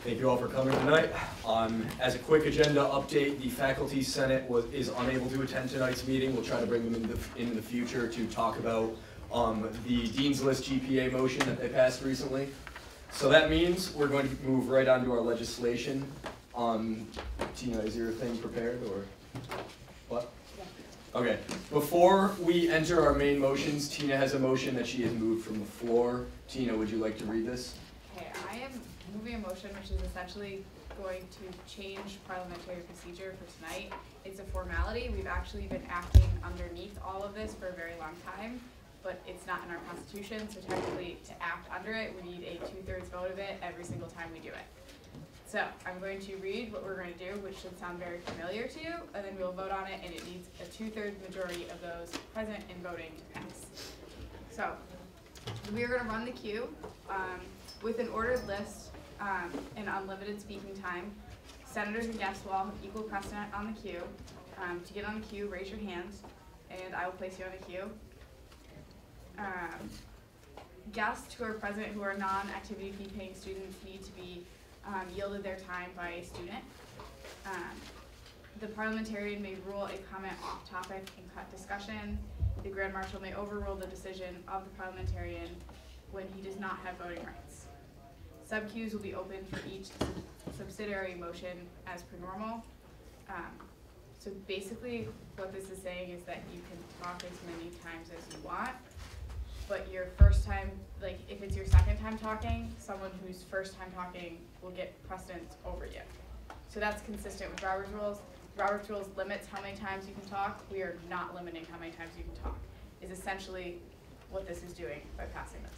Thank you all for coming tonight. As a quick agenda update, the Faculty Senate is unable to attend tonight's meeting. We'll try to bring them in the future to talk about the Dean's List GPA motion that they passed recently. So that means we're going to move right on to our legislation. Tina, is your thing prepared or what? Okay, before we enter our main motions, Tina has a motion that she has moved from the floor. Tina, would you like to read this? Okay, I am moving a motion which is essentially going to change parliamentary procedure for tonight. It's a formality. We've actually been acting underneath all of this for a very long time, but it's not in our constitution, so technically to act under it, we need a 2/3 vote of it every single time we do it. So I'm going to read what we're going to do, which should sound very familiar to you, and then we'll vote on it, and it needs a 2/3 majority of those present and voting to pass. So we are going to run the queue with an ordered list and unlimited speaking time. Senators and guests will all have equal precedent on the queue. To get on the queue, raise your hand, and I will place you on the queue. Guests who are present who are non-activity fee paying students need to be yielded their time by a student. The parliamentarian may rule a comment off topic and cut discussion. The Grand Marshal may overrule the decision of the parliamentarian when he does not have voting rights. Sub-queues will be open for each subsidiary motion as per normal. So basically what this is saying is that you can talk as many times as you want, but your first time, like if it's your second time talking, someone who's first time talking will get precedence over you. So that's consistent with Robert's rules. Robert's rules limits how many times you can talk. We are not limiting how many times you can talk, is essentially what this is doing by passing this.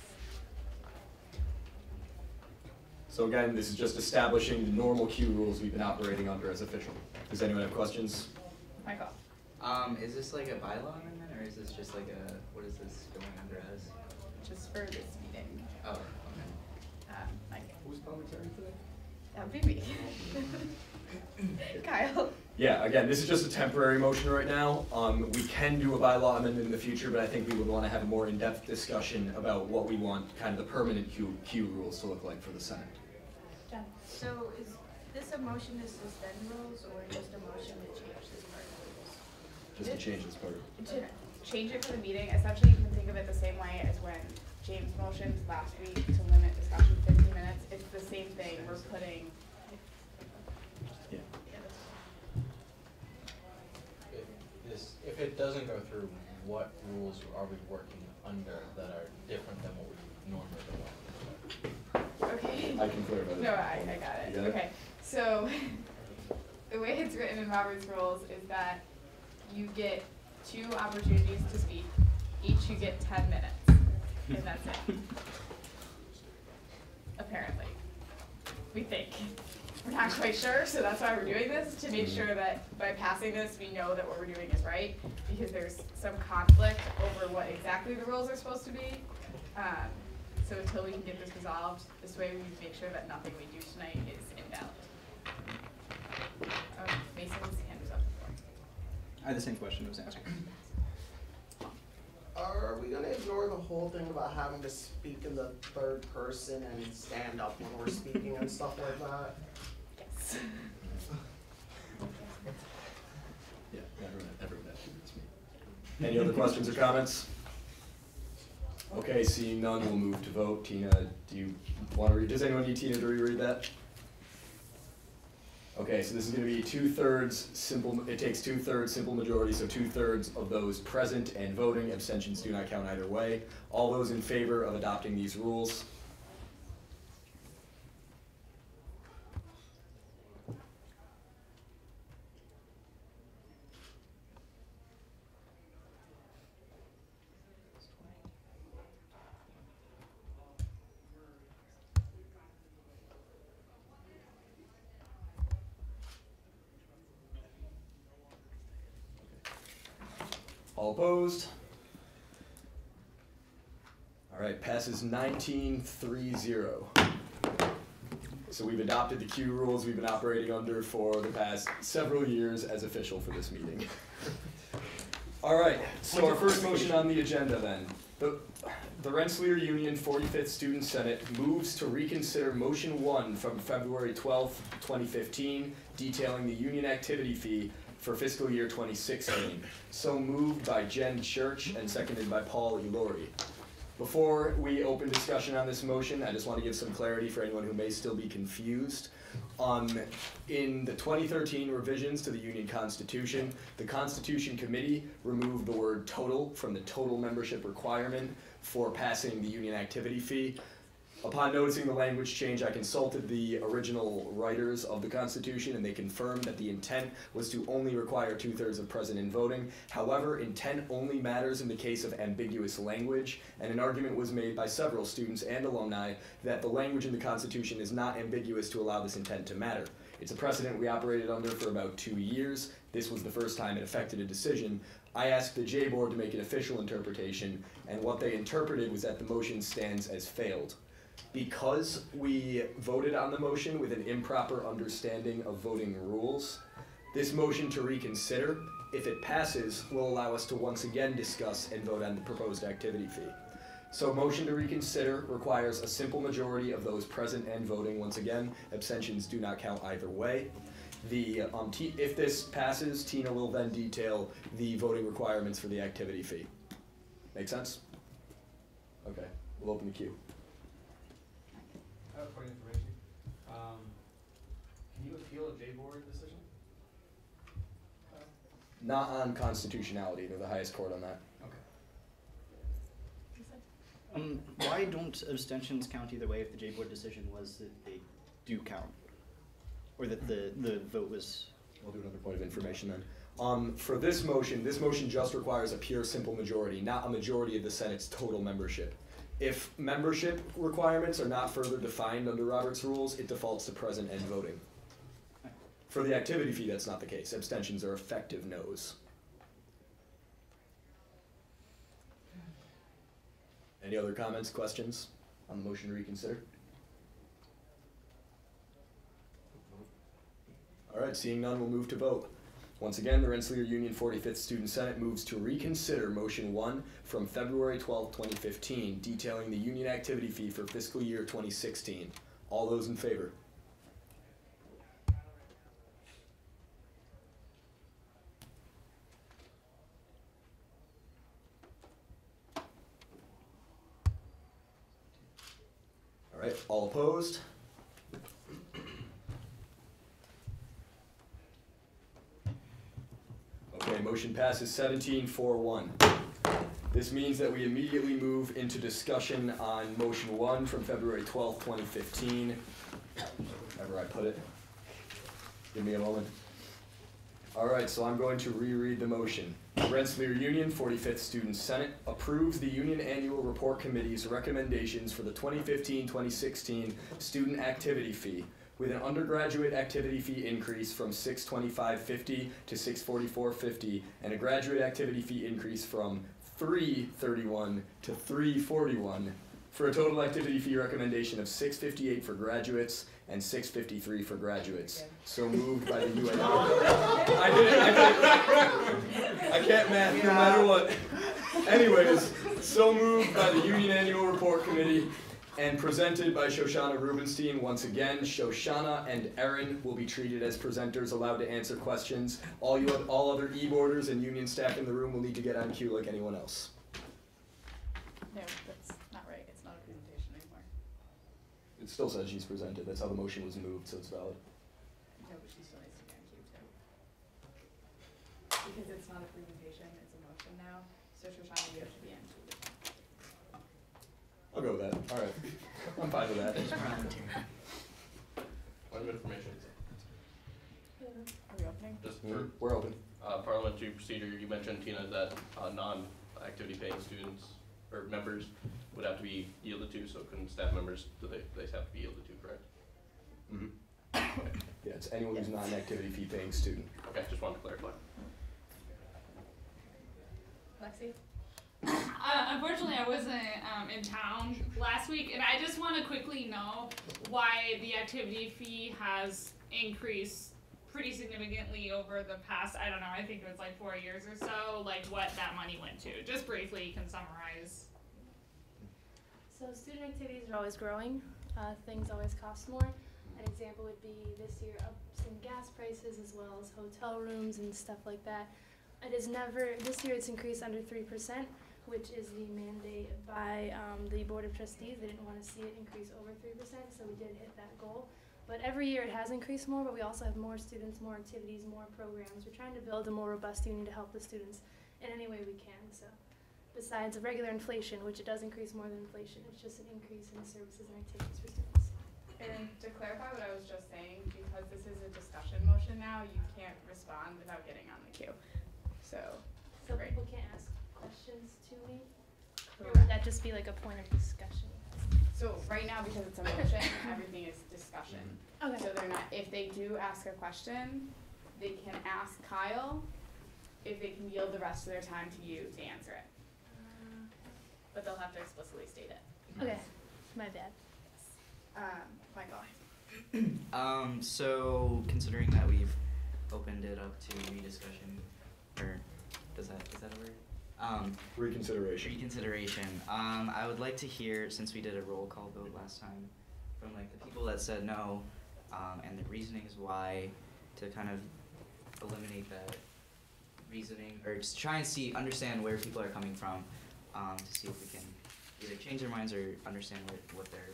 So again, this is just establishing the normal queue rules we've been operating under as official. Does anyone have questions? Michael. Is this like a bylaw amendment, or is this just like a, what is this going under as? Just for this meeting. Oh, okay. Michael. Who's parliamentarian today? That would be me. Kyle. Yeah, again, this is just a temporary motion right now. We can do a bylaw amendment in the future, but I think we would want to have a more in-depth discussion about what we want kind of the permanent queue rules to look like for the Senate. John, so is this a motion to suspend rules or just a motion to change this part of the rules? Just to change this part. To change it for the meeting, essentially you can think of it the same way as when James motioned last week to limit discussion to 15 minutes. It's the same thing. We're putting. Yeah. If it doesn't go through, what rules are we working under that are different than what we normally do? Okay. I can clarify that. No, I got it. You got it? Okay. So the way it's written in Robert's rules is that you get 2 opportunities to speak. Each you get 10 minutes. And that's it. Apparently. We think. We're not quite sure, so that's why we're doing this, to make sure that by passing this, we know that what we're doing is right, because there's some conflict over what exactly the rules are supposed to be. So until we can get this resolved, this way we make sure that nothing we do tonight is invalid. Mason's hand was up before. I had the same question I was asking. Are we gonna ignore the whole thing about having to speak in the third person and stand up when we're speaking and stuff like that? Yes. Yeah, everyone that's me. Any other questions or comments? Okay, seeing none, we'll move to vote. Tina, do you want to read? Does anyone need Tina to reread that? Okay, so this is going to be 2/3 simple. It takes 2/3 simple majority, so 2/3 of those present and voting. Abstentions do not count either way. All those in favor of adopting these rules? All opposed? All right, passes 19-3-0. So we've adopted the queue rules we've been operating under for the past several years as official for this meeting. All right, so our first motion on the agenda then. The Rensselaer Union 45th Student Senate moves to reconsider Motion 1 from February 12th, 2015, detailing the union activity fee for fiscal year 2016. So moved by Jen Church and seconded by Paul Ulori. Before we open discussion on this motion, I just want to give some clarity for anyone who may still be confused. In the 2013 revisions to the Union Constitution, the Constitution Committee removed the word total from the total membership requirement for passing the union activity fee. Upon noticing the language change, I consulted the original writers of the Constitution, and they confirmed that the intent was to only require 2/3 of present in voting. However, intent only matters in the case of ambiguous language, and an argument was made by several students and alumni that the language in the Constitution is not ambiguous to allow this intent to matter. It's a precedent we operated under for about 2 years. This was the first time it affected a decision. I asked the J Board to make an official interpretation, and what they interpreted was that the motion stands as failed. Because we voted on the motion with an improper understanding of voting rules, this motion to reconsider, if it passes, will allow us to once again discuss and vote on the proposed activity fee. So motion to reconsider requires a simple majority of those present and voting. Once again, abstentions do not count either way. If this passes, Tina will then detail the voting requirements for the activity fee. Make sense? Okay, we'll open the queue. I have a point of information. Can you appeal a J-Board decision? Not on constitutionality, they're the highest court on that. Okay. Why don't abstentions count either way if the J-Board decision was that they do count? Or that the vote was... I'll do another point of information then. For this motion just requires a pure simple majority, not a majority of the Senate's total membership. If membership requirements are not further defined under Robert's rules, it defaults to present and voting. For the activity fee, that's not the case. Abstentions are effective no's. Any other comments, questions on the motion to reconsider? All right, seeing none, we'll move to vote. Once again, the Rensselaer Union 45th Student Senate moves to reconsider Motion 1 from February 12, 2015, detailing the union activity fee for fiscal year 2016. All those in favor? All right, all opposed? Okay, motion passes 17-4-1. This means that we immediately move into discussion on Motion 1 from February 12, 2015. Wherever I put it. Give me a moment. All right, so I'm going to reread the motion. Rensselaer Union 45th Student Senate approves the Union Annual Report Committee's recommendations for the 2015-2016 student activity fee, with an undergraduate activity fee increase from $625.50 to $644.50, and a graduate activity fee increase from $331 to $341, for a total activity fee recommendation of $658 for graduates and $653 for graduates. So moved by the UA. I can't math no matter what. Anyways, so moved by the Union Annual Report Committee and presented by Shoshana Rubenstein. Once again, Shoshana and Erin will be treated as presenters, allowed to answer questions. All other e-boarders and union staff in the room will need to get on cue like anyone else. No, that's not right. It's not a presentation anymore. It still says she's presented. That's how the motion was moved, so it's valid. No, but she still needs to be on cue too. Because it's not a presentation, it's a motion now. So Shoshana, you have to be on cue. I'll go with that. All right. I'm fine with that. Point of information. Are we opening? Just for We're open. parliamentary procedure, you mentioned, Tina, that non-activity paying students or members would have to be yielded to, so couldn't staff members, do they have to be yielded to, correct? Mm-hmm. Yeah, it's anyone who's not an activity fee paying student. Okay, just wanted to clarify. Lexi? Unfortunately, I wasn't in town last week, and I just want to quickly know why the activity fee has increased pretty significantly over the past, I don't know, I think it was like 4 years or so, like what that money went to. Just briefly, you can summarize. So student activities are always growing. Things always cost more. An example would be this year ups in gas prices as well as hotel rooms and stuff like that. This year it's increased under 3%, which is the mandate by the Board of Trustees. They didn't want to see it increase over 3%, so we did hit that goal. But every year it has increased more, but we also have more students, more activities, more programs. We're trying to build a more robust union to help the students in any way we can. So besides regular inflation, which it does increase more than inflation, it's just an increase in services and activities for students. And to clarify what I was just saying, because this is a discussion motion now, you can't respond without getting on the queue. So great. People can't ask questions to me? Or would that just be like a point of discussion? So right now, because it's a motion, everything is discussion. Okay. So they're not, if they do ask a question, they can ask Kyle, if they can yield the rest of their time to you to answer it. But they'll have to explicitly state it. Okay, my bad. Michael. So considering that we've opened it up to rediscussion, or is that a word? Reconsideration. Reconsideration. I would like to hear, since we did a roll call vote last time, from like the people that said no, and the reasonings why, to kind of eliminate that reasoning, or just try and understand where people are coming from, to see if we can either change their minds or understand what their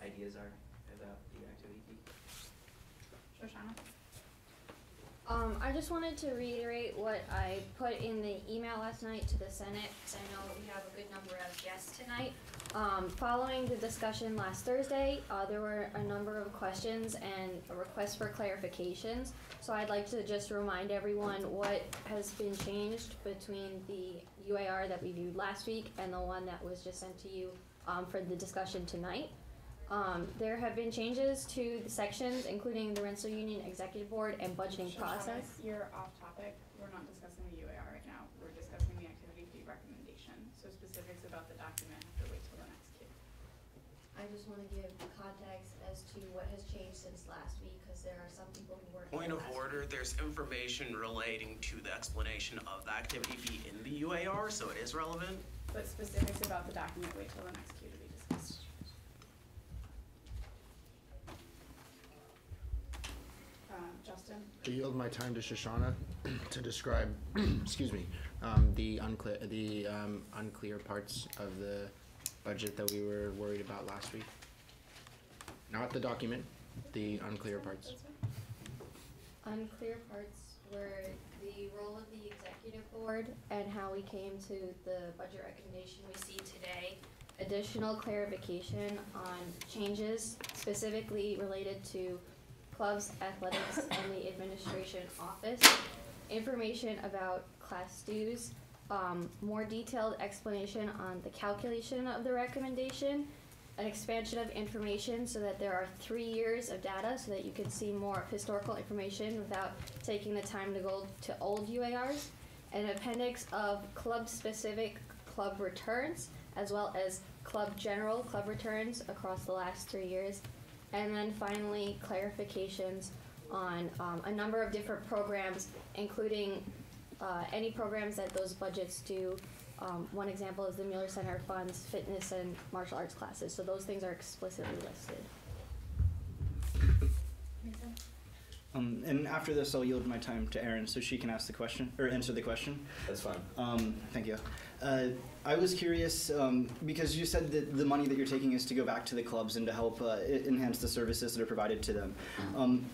ideas are about the activity fee. Shoshana? I just wanted to reiterate what I put in the email last night to the Senate, because I know we have a good number of guests tonight. Following the discussion last Thursday, there were a number of questions and a request for clarifications. So I'd like to just remind everyone what has been changed between the UAR that we viewed last week and the one that was just sent to you for the discussion tonight. There have been changes to the sections, including the Rensselaer Union Executive Board and budgeting process. You're off topic. We're not discussing the UAR right now. We're discussing the activity fee recommendation. So specifics about the document have to wait till the next queue. I just want to give context as to what has changed since last week, because there are some people who weren't. Point of order, there's information relating to the explanation of the activity fee in the UAR, so it is relevant. But specifics about the document wait till the next queue to be discussed. Justin? I yield my time to Shoshana to describe, excuse me, the unclear parts of the budget that we were worried about last week. Not the document, the unclear parts. Unclear parts were the role of the executive board and how we came to the budget recommendation we see today. Additional clarification on changes specifically related to clubs, athletics, and the administration office. Information about class dues, more detailed explanation on the calculation of the recommendation, an expansion of information so that there are 3 years of data so that you can see more historical information without taking the time to go to old UARs, an appendix of club-specific club returns, as well as club returns across the last 3 years. And then finally, clarifications on a number of different programs, including any programs that those budgets do. One example is the Mueller Center funds fitness and martial arts classes, so those things are explicitly listed. And after this, I'll yield my time to Erin so she can ask the question, or answer the question. That's fine. Thank you. I was curious, because you said that the money that you're taking is to go back to the clubs and to help enhance the services that are provided to them.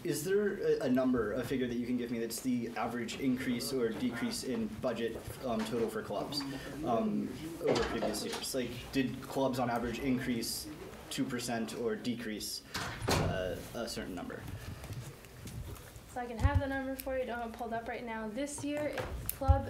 Is there a figure that you can give me that's the average increase or decrease in budget total for clubs over previous years? Like, did clubs on average increase 2% or decrease a certain number? So I can have the number for you. I don't have it pulled up right now. This year, club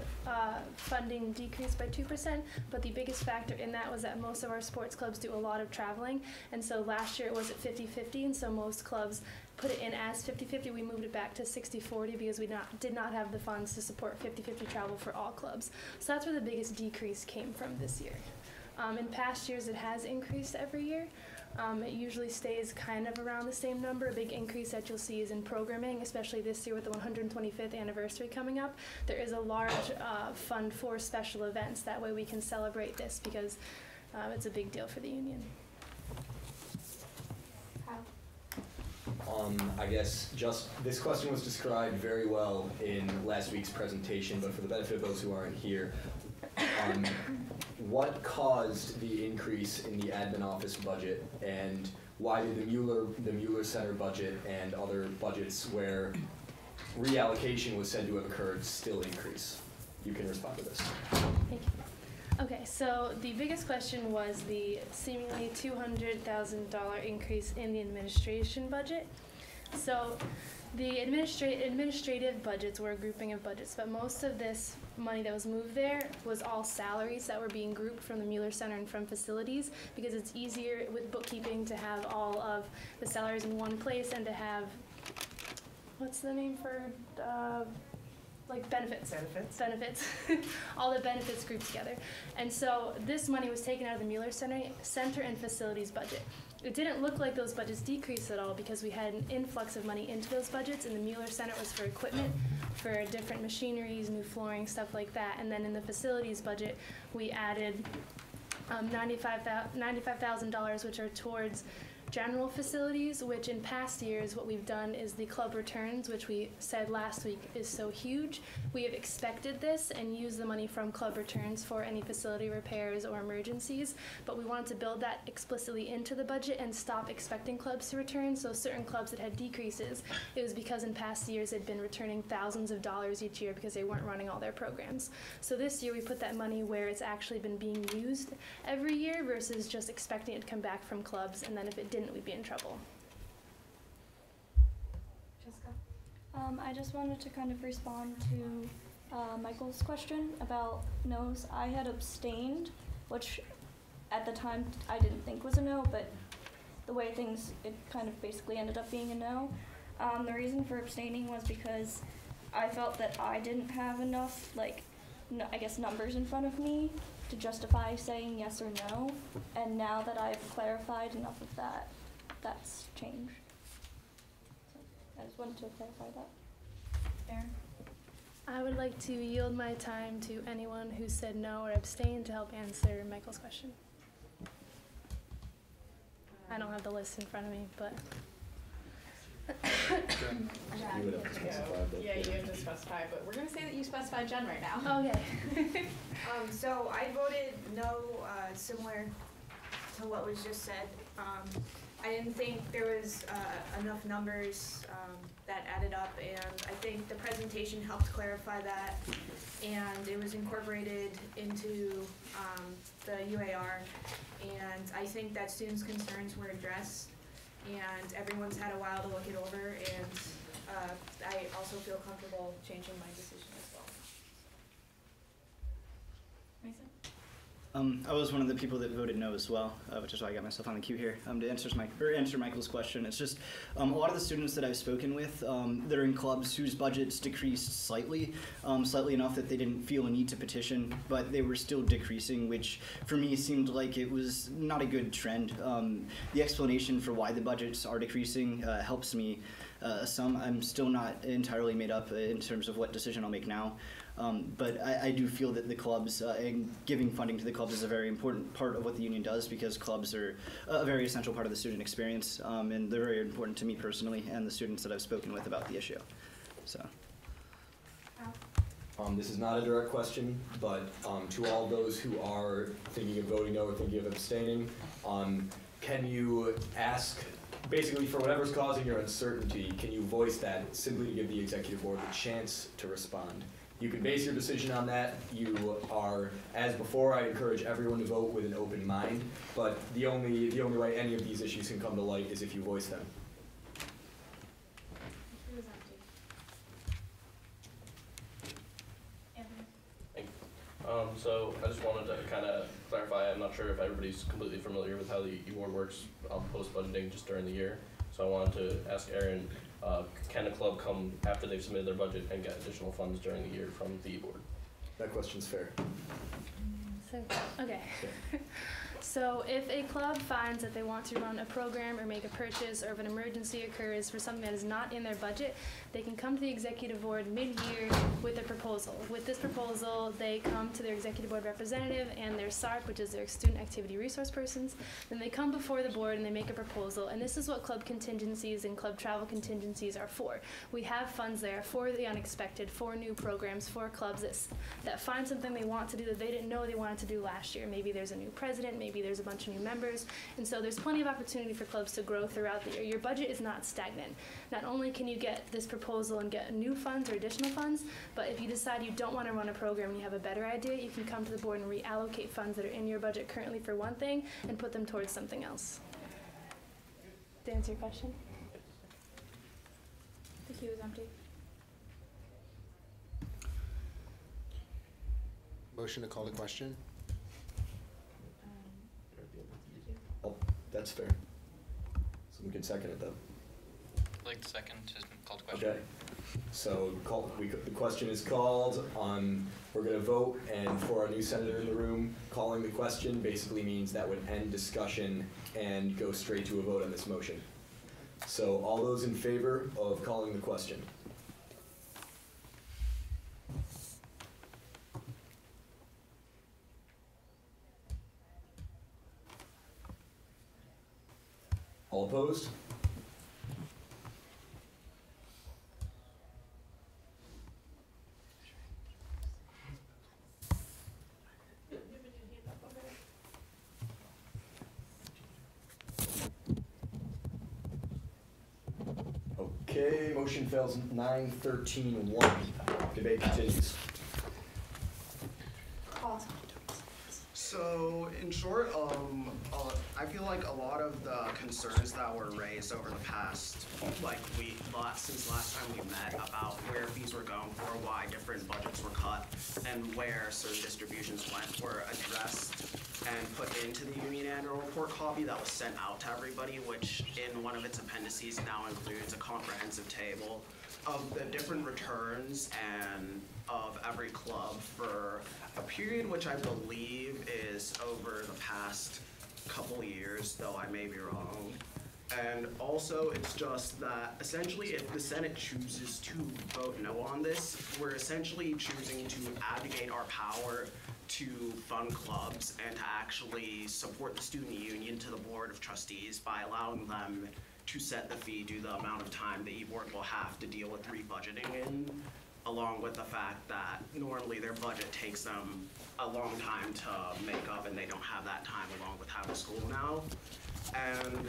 funding decreased by 2%, but the biggest factor in that was that most of our sports clubs do a lot of traveling, and so last year it was at 50-50, and so most clubs put it in as 50-50. We moved it back to 60-40 because we did not have the funds to support 50-50 travel for all clubs. So that's where the biggest decrease came from this year. In past years, it has increased every year. It usually stays kind of around the same number. A big increase that you'll see is in programming, especially this year with the 125th anniversary coming up. There is a large fund for special events. That way we can celebrate this because it's a big deal for the union. I guess this question was described very well in last week's presentation, but for the benefit of those who aren't here, what caused the increase in the admin office budget, and why did the Mueller Center budget and other budgets where reallocation was said to have occurred still increase? You can respond to this. Thank you. Okay, so the biggest question was the seemingly $200,000 increase in the administration budget. So the administrative budgets were a grouping of budgets, but most of this money that was moved there was all salaries that were being grouped from the Mueller Center and from facilities, because it's easier with bookkeeping to have all of the salaries in one place and to have, what's the name for, like benefits. Benefits. All the benefits grouped together. And so this money was taken out of the Mueller Center and facilities budget. It didn't look like those budgets decreased at all because we had an influx of money into those budgets, and the Mueller Center was for equipment, for different machineries, new flooring, stuff like that. And then in the facilities budget, we added $95,000, which are towards general facilities, which in past years what we've done is the club returns, which we said last week is so huge. We have expected this and used the money from club returns for any facility repairs or emergencies, but we wanted to build that explicitly into the budget and stop expecting clubs to return. So certain clubs that had decreases, it was because in past years they'd been returning thousands of dollars each year because they weren't running all their programs. So this year we put that money where it's actually been being used every year versus just expecting it to come back from clubs, and then if it didn't, we'd be in trouble. Jessica? I just wanted to kind of respond to Michael's question about no's. I had abstained, which at the time I didn't think was a no, but the way things, it kind of basically ended up being a no. The reason for abstaining was because I felt that I didn't have enough, I guess, numbers in front of me to justify saying yes or no, and now that I've clarified enough of that, that's changed. So I just wanted to clarify that. Erin? I would like to yield my time to anyone who said no or abstained to help answer Michael's question. I don't have the list in front of me, but. You would have to specify, but Yeah, you have to specify, but we're gonna say that you specified Jen right now. Okay. So I voted no, similar to what was just said. I didn't think there was enough numbers that added up, and I think the presentation helped clarify that, and it was incorporated into the UAR, and I think that students' concerns were addressed, and everyone's had a while to look it over, and I also feel comfortable changing my decision as well. Mason? I was one of the people that voted no as well, which is why I got myself on the queue here to answer Michael's question. It's just a lot of the students that I've spoken with that are in clubs whose budgets decreased slightly enough that they didn't feel a need to petition, but they were still decreasing, which for me seemed like it was not a good trend. The explanation for why the budgets are decreasing helps me some. I'm still not entirely made up in terms of what decision I'll make now. But I do feel that the clubs, and giving funding to the clubs is a very important part of what the union does, because clubs are a very essential part of the student experience, and they're very important to me personally and the students that I've spoken with about the issue. So. This is not a direct question, but to all those who are thinking of voting no or thinking of abstaining, can you ask, basically for whatever's causing your uncertainty, can you voice that simply to give the executive board a chance to respond? You can base your decision on that. You are, as before, I encourage everyone to vote with an open mind, but the only way any of these issues can come to light is if you voice them. So I just wanted to kind of clarify, I'm not sure if everybody's completely familiar with how the award works post-budgeting just during the year. So I wanted to ask Erin, can a club come after they've submitted their budget and get additional funds during the year from the board? That question's fair. So, okay. So if a club finds that they want to run a program or make a purchase, or if an emergency occurs for something that is not in their budget, they can come to the executive board mid-year with a proposal. With this proposal, they come to their executive board representative and their SARP, which is their student activity resource persons. Then they come before the board and they make a proposal. And this is what club contingencies and club travel contingencies are for. We have funds there for the unexpected, for new programs, for clubs that find something they want to do that they didn't know they wanted to do last year. Maybe there's a new president, maybe there's a bunch of new members, and so there's plenty of opportunity for clubs to grow throughout the year. Your budget is not stagnant. Not only can you get this proposal and get new funds or additional funds, but if you decide you don't want to run a program and you have a better idea, you can come to the board and reallocate funds that are in your budget currently for one thing and put them towards something else. To answer your question? The queue is empty. Motion to call the question? Oh, that's fair. Someone can second it, though. I'd like to second to call the question. Okay. So the question is called. We're going to vote, and for our new senator in the room, calling the question basically means that would end discussion and go straight to a vote on this motion. So all those in favor of calling the question? All opposed? Okay, motion fails 9-13-1. Debate continues. So, in short, I feel like a lot of the concerns that were raised over the past, week, since last time we met about where fees were going for, why different budgets were cut, and where certain distributions went were addressed and put into the union annual report copy that was sent out to everybody, which in one of its appendices now includes a comprehensive table of the different returns and of every club for a period which I believe is over the past couple years, though I may be wrong. And also, it's just that essentially if the Senate chooses to vote no on this, we're essentially choosing to abdicate our power to fund clubs and to actually support the student union to the Board of Trustees by allowing them to set the fee due to the amount of time the e-board will have to deal with rebudgeting in, along with the fact that normally their budget takes them a long time to make up and they don't have that time along with having school now. And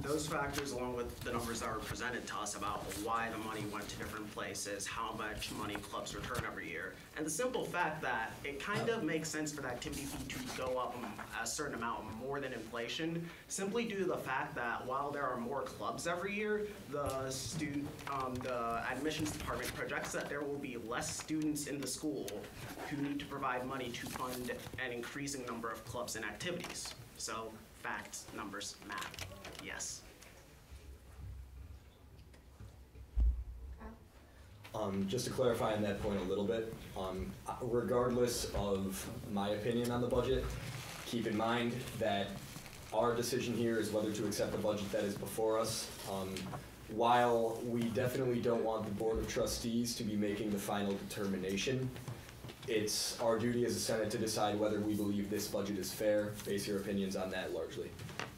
those factors, along with the numbers that were presented to us about why the money went to different places, how much money clubs return every year, and the simple fact that it kind of makes sense for the activity fee to go up a certain amount more than inflation, simply due to the fact that while there are more clubs every year, the admissions department projects that there will be less students in the school who need to provide money to fund an increasing number of clubs and activities. So facts, numbers, math. Yes. Just to clarify on that point a little bit, regardless of my opinion on the budget, keep in mind that our decision here is whether to accept the budget that is before us. While we definitely don't want the Board of Trustees to be making the final determination, it's our duty as a Senate to decide whether we believe this budget is fair. Base your opinions on that largely.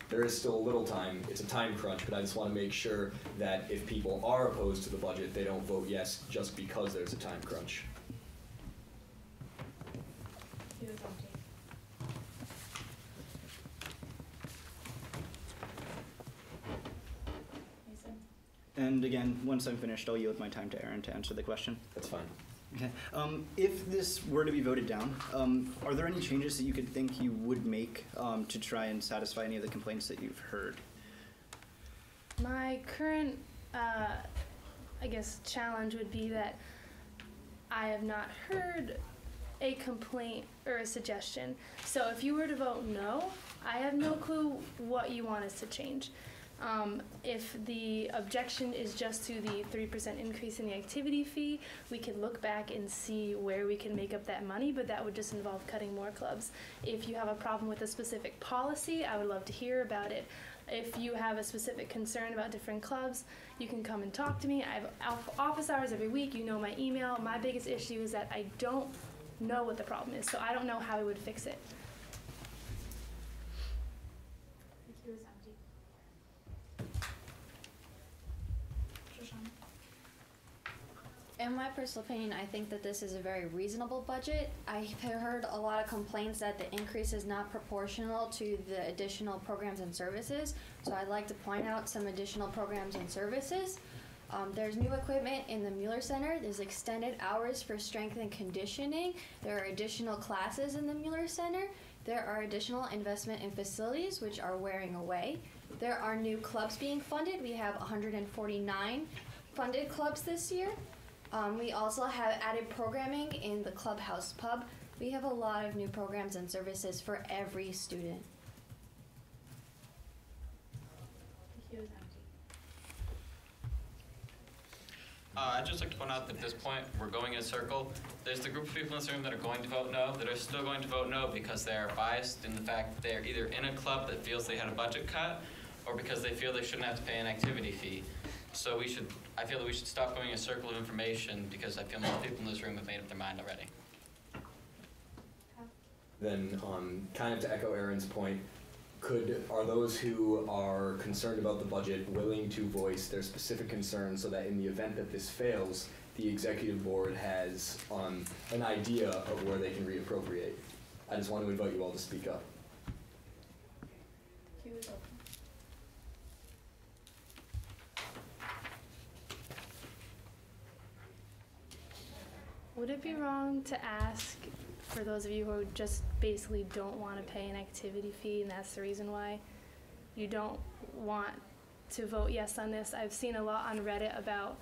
There is still a little time. It's a time crunch, but I just want to make sure that if people are opposed to the budget, they don't vote yes just because there's a time crunch. And again, once I'm finished, I'll yield my time to Aaron to answer the question. That's fine. Okay. If this were to be voted down, are there any changes that you could think you would make to try and satisfy any of the complaints that you've heard? My current, challenge would be that I have not heard a complaint or a suggestion. So if you were to vote no, I have no clue what you want us to change. If the objection is just to the 3% increase in the activity fee, we can look back and see where we can make up that money, but that would just involve cutting more clubs. If you have a problem with a specific policy, I would love to hear about it. If you have a specific concern about different clubs, you can come and talk to me. I have office hours every week. You know my email. My biggest issue is that I don't know what the problem is, so I don't know how we would fix it. The queue is empty. Shoshana? In my personal opinion, I think that this is a very reasonable budget. I've heard a lot of complaints that the increase is not proportional to the additional programs and services. So I'd like to point out some additional programs and services. There's new equipment in the Mueller Center. There's extended hours for strength and conditioning. There are additional classes in the Mueller Center. There are additional investment in facilities, which are wearing away. There are new clubs being funded. We have 149 funded clubs this year. We also have added programming in the Clubhouse Pub. We have a lot of new programs and services for every student. The queue is empty. I'd just like to point out that at this point, we're going in a circle. There's the group of people in this room that are going to vote no, that are still going to vote no because they are biased in the fact that they're either in a club that feels they had a budget cut or because they feel they shouldn't have to pay an activity fee. So I feel that we should stop going in a circle of information because I feel most people in this room have made up their mind already. Then, kind of to echo Aaron's point, are those who are concerned about the budget willing to voice their specific concerns so that in the event that this fails, the executive board has an idea of where they can reappropriate? I just want to invite you all to speak up. Queue is open. Would it be wrong to ask, for those of you who just basically don't want to pay an activity fee, and that's the reason why you don't want to vote yes on this? I've seen a lot on Reddit about,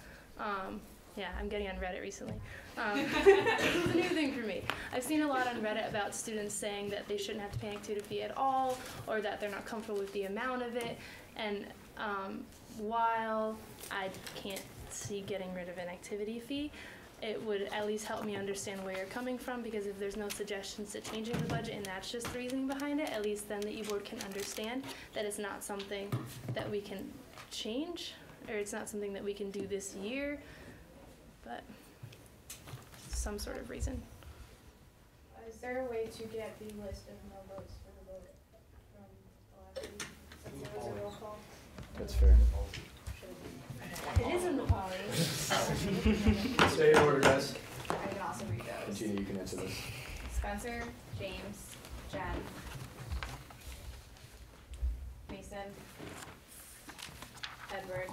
yeah, I'm getting on Reddit recently. It's a new thing for me. I've seen a lot on Reddit about students saying that they shouldn't have to pay an activity fee at all, or that they're not comfortable with the amount of it. And while I can't see getting rid of an activity fee, it would at least help me understand where you're coming from, because if there's no suggestions to changing the budget and that's just the reasoning behind it, at least then the e-board can understand that it's not something that we can change, or it's not something that we can do this year, but some sort of reason. Is there a way to get the list of no votes for the vote from the last week, since there was a roll call? That's fair. It is in the poly. Stay in order, guys. I can also read those. Continue, you can answer this. Spencer, James, Jen, Mason, Edward,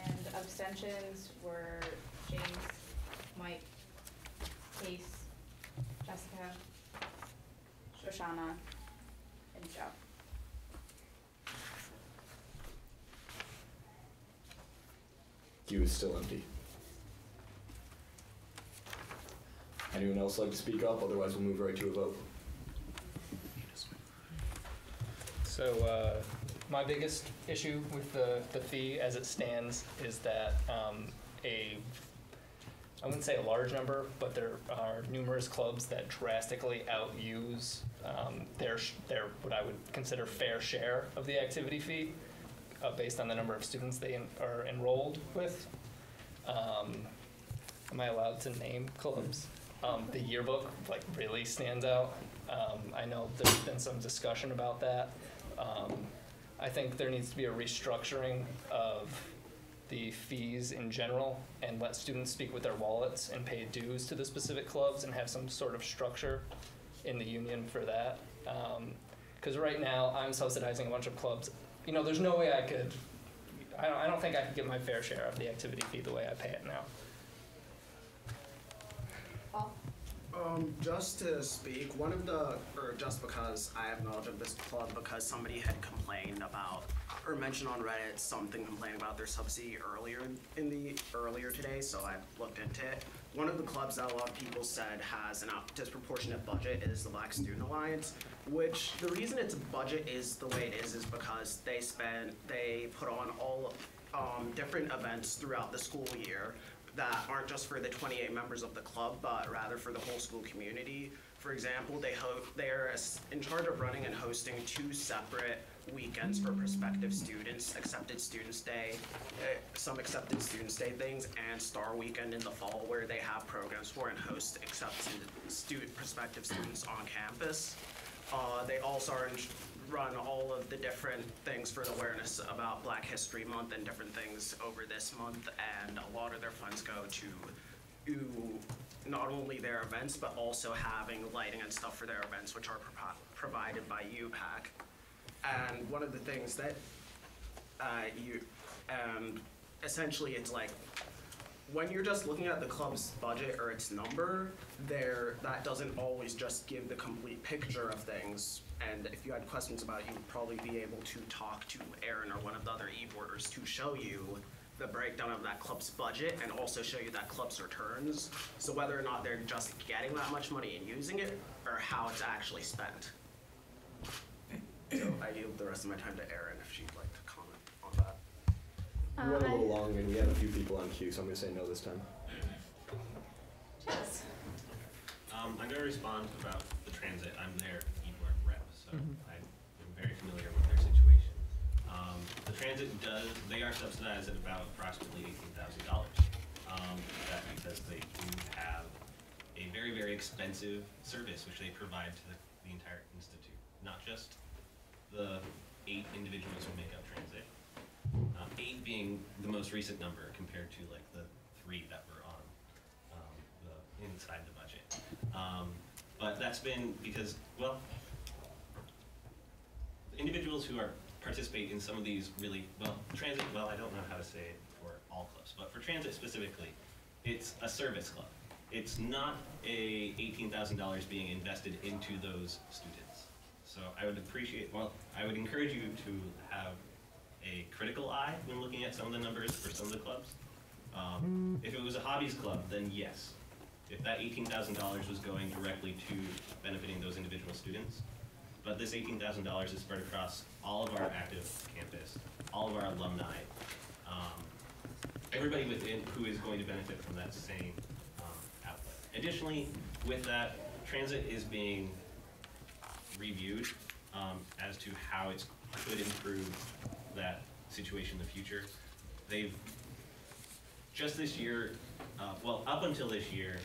and abstentions were James, Mike, Case, Jessica, Shoshana, and Joe. Queue is still empty. Anyone else like to speak up? Otherwise, we'll move right to a vote. So my biggest issue with the fee as it stands is that I wouldn't say a large number, but there are numerous clubs that drastically outuse their what I would consider fair share of the activity fee based on the number of students they are enrolled with. Am I allowed to name clubs? The yearbook really stands out. I know there's been some discussion about that. I think there needs to be a restructuring of the fees in general and let students speak with their wallets and pay dues to the specific clubs and have some sort of structure in the union for that. Because right now I'm subsidizing a bunch of clubs. You know, there's no way I could, I don't think I could get my fair share of the activity fee the way I pay it now. Just to speak, just because I have knowledge of this club, because somebody had complained about or mentioned on Reddit something complaining about their subsidy earlier today, so I looked into it. One of the clubs that a lot of people said has an disproportionate budget is the Black Student Alliance, which the reason its budget is the way it is because they put on all different events throughout the school year that aren't just for the 28 members of the club, but rather for the whole school community. For example, they're in charge of running and hosting 2 separate weekends for prospective students, Accepted Students Day, some Accepted Students Day things, and Star Weekend in the fall where they have programs for and host prospective students on campus. They also run all of the different things for the awareness about Black History Month and different things over this month, and a lot of their funds go to not only their events, but also having lighting and stuff for their events, which are provided by UPAC. And one of the things that essentially it's like, when you're just looking at the club's budget or its number, that doesn't always just give the complete picture of things. And if you had questions about it, you'd probably be able to talk to Aaron or one of the other e-boarders to show you the breakdown of that club's budget and also show you that club's returns. So whether or not they're just getting that much money and using it, or how it's actually spent. So I yield the rest of my time to Erin if she'd like to comment on that. We went a little long and we have a few people on queue, so I'm going to say no this time. Jess. I'm going to respond about the transit. I'm their e-board rep, so I'm very familiar with their situation. The transit they are subsidized at about approximately $18,000. That's because they do have a very, very expensive service which they provide to the entire institute, not just the 8 individuals who make up transit. 8 being the most recent number compared to like the 3 that were on inside the budget. But that's been because, well, individuals who participate in some of these really, transit, I don't know how to say it for all clubs, but for transit specifically, it's a service club. It's not a $18,000 being invested into those students. So I would I would encourage you to have a critical eye when looking at some of the numbers for some of the clubs. If it was a hobbies club, then yes. If that $18,000 was going directly to benefiting those individual students, but this $18,000 is spread across all of our active campus, all of our alumni, everybody within who is going to benefit from that same output. Additionally, with that, transit is being reviewed as to how it could improve that situation in the future. They've just this year, up until this year,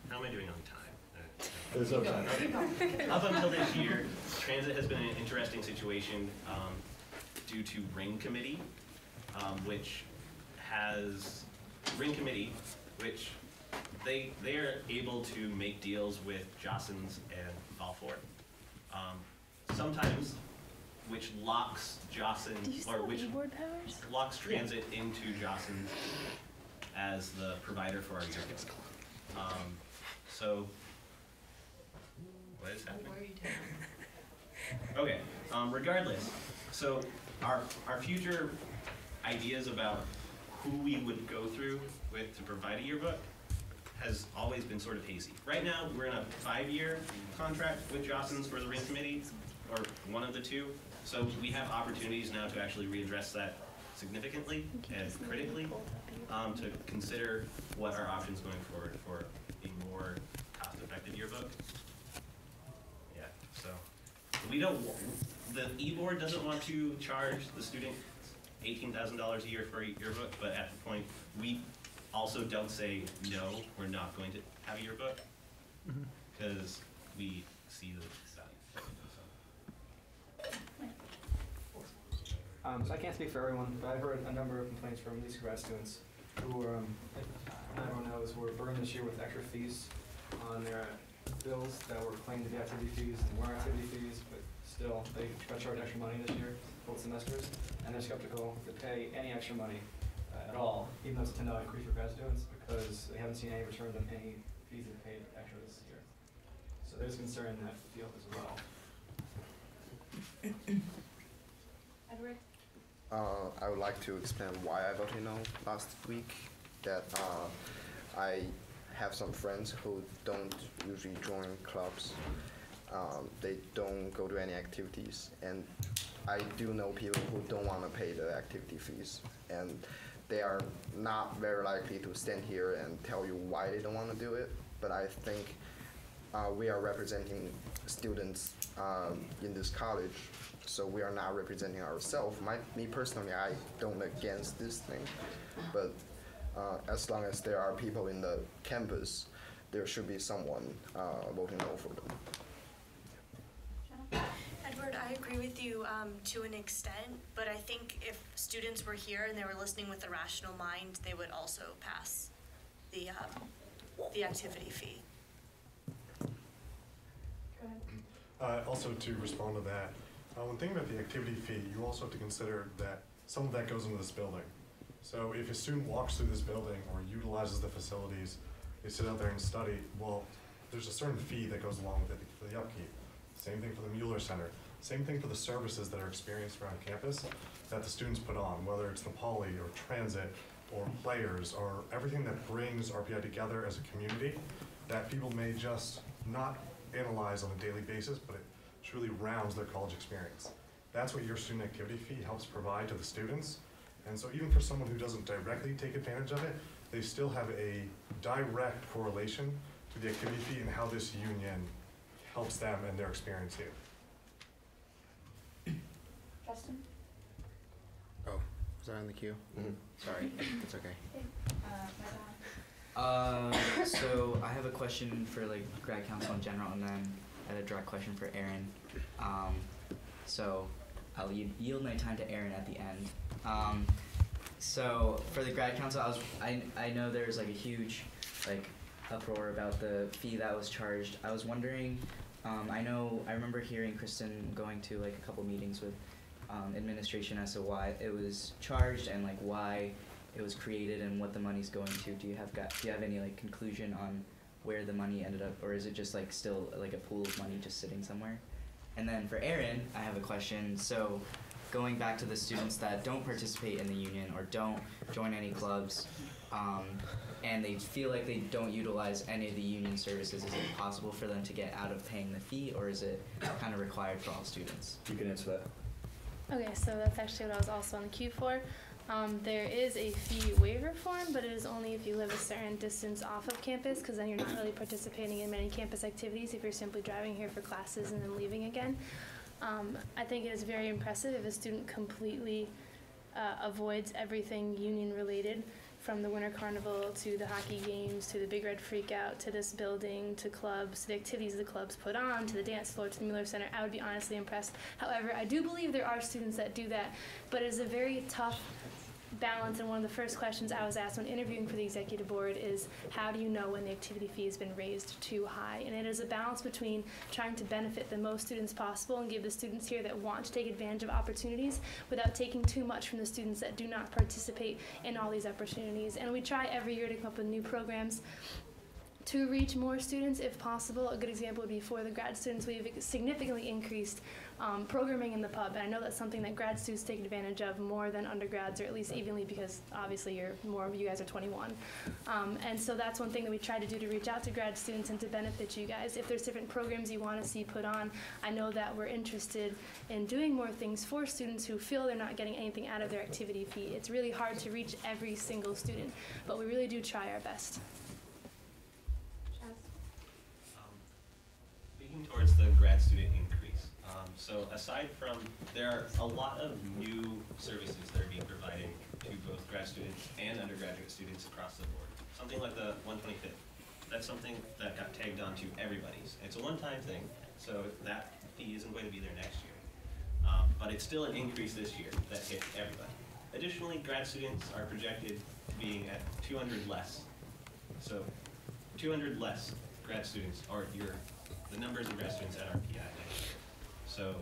how am I doing on time? There's no time. Okay. Up until this year, transit has been an interesting situation due to Ring Committee, which they are able to make deals with Jostens and Balfour. Sometimes, which locks Jostens, or which locks transit into Jostens as the provider for our yearbook. So, what is happening? Okay, regardless, so our future ideas about who we would go through with to provide a yearbook has always been sort of hazy. Right now, we're in a 5-year contract with Jostens for the Ring Committee, or one of the 2. So we have opportunities now to actually readdress that significantly and critically to consider what our options going forward for a more cost-effective yearbook. Yeah, so the e-board doesn't want to charge the student $18,000 a year for a yearbook, but at the point, we also don't say, no, we're not going to have a yearbook, because we see the value. So I can't speak for everyone, but I've heard a number of complaints from these grad students who were, everyone knows, were burned this year with extra fees on their bills that were claimed to be activity fees and weren't activity fees, but still, they got charged extra money this year, both semesters, and they're skeptical to pay any extra money at all, even though it's a $10 increase for grad students, because they haven't seen any return on any fees they paid extra this year. So there's concern in that field as well. Edward? I would like to explain why I voted no last week. That I have some friends who don't usually join clubs. They don't go to any activities, and I do know people who don't want to pay the activity fees, and they are not very likely to stand here and tell you why they don't want to do it. But I think we are representing students in this college, so we are not representing ourselves. Me personally, I don't against this thing, but as long as there are people in the campus, there should be someone voting no for them. Edward, I agree with you to an extent, but I think if students were here and they were listening with a rational mind, they would also pass the activity fee. Go ahead. Also, to respond to that, when thinking about the activity fee, you also have to consider that some of that goes into this building. So if a student walks through this building or utilizes the facilities, they sit out there and study, well, there's a certain fee that goes along with it for the upkeep. Same thing for the Mueller Center. Same thing for the services that are experienced around campus that the students put on, whether it's the poly or transit or players or everything that brings RPI together as a community that people may just not analyze on a daily basis, but it truly rounds their college experience. That's what your student activity fee helps provide to the students. And so even for someone who doesn't directly take advantage of it, they still have a direct correlation to the activity fee and how this union helps them and their experience here. Justin? Oh, was I on the queue? Sorry, it's okay. So I have a question for like grad council in general, and then I have a direct question for Aaron. So I'll yield my time to Aaron at the end. So for the grad council, I know there's like a huge like uproar about the fee that was charged. I was wondering, I remember hearing Kristen going to like a couple meetings with administration as to why it was charged and like why it was created and what the money's going to. Do you have any like conclusion on where the money ended up, or is it just like still like a pool of money just sitting somewhere? And then for Aaron, I have a question. So going back to the students that don't participate in the union or don't join any clubs, and they feel like they don't utilize any of the union services, is it possible for them to get out of paying the fee, or is it kind of required for all students? You can answer that. Okay, so that's actually what I was also on the queue for. There is a fee waiver form, but it is only if you live a certain distance off of campus, because then you're not really participating in many campus activities if you're simply driving here for classes and then leaving again. I think it is very impressive if a student completely avoids everything union related, from the Winter Carnival to the hockey games to the Big Red Freakout to this building to clubs, to the activities the clubs put on, to the dance floor, to the Mueller Center. I would be honestly impressed. However, I do believe there are students that do that, but it is a very tough balance, and one of the first questions I was asked when interviewing for the executive board is, how do you know when the activity fee has been raised too high? And it is a balance between trying to benefit the most students possible and give the students here that want to take advantage of opportunities without taking too much from the students that do not participate in all these opportunities. And we try every year to come up with new programs to reach more students if possible. A good example would be for the grad students. We've significantly increased programming in the pub, and I know that's something that grad students take advantage of more than undergrads, or at least evenly, because obviously more of you guys are 21. And so that's one thing that we try to do to reach out to grad students and to benefit you guys. If there's different programs you want to see put on, I know that we're interested in doing more things for students who feel they're not getting anything out of their activity fee. It's really hard to reach every single student, but we really do try our best. Speaking towards the grad student increase, so aside from, there are a lot of new services that are being provided to both grad students and undergraduate students across the board. Something like the 125th, that's something that got tagged onto everybody's. It's a one-time thing, so that fee isn't going to be there next year. But it's still an increase this year that hit everybody. Additionally, grad students are projected being at 200 less. So 200 less grad students are the numbers of grad students at RPI next year. So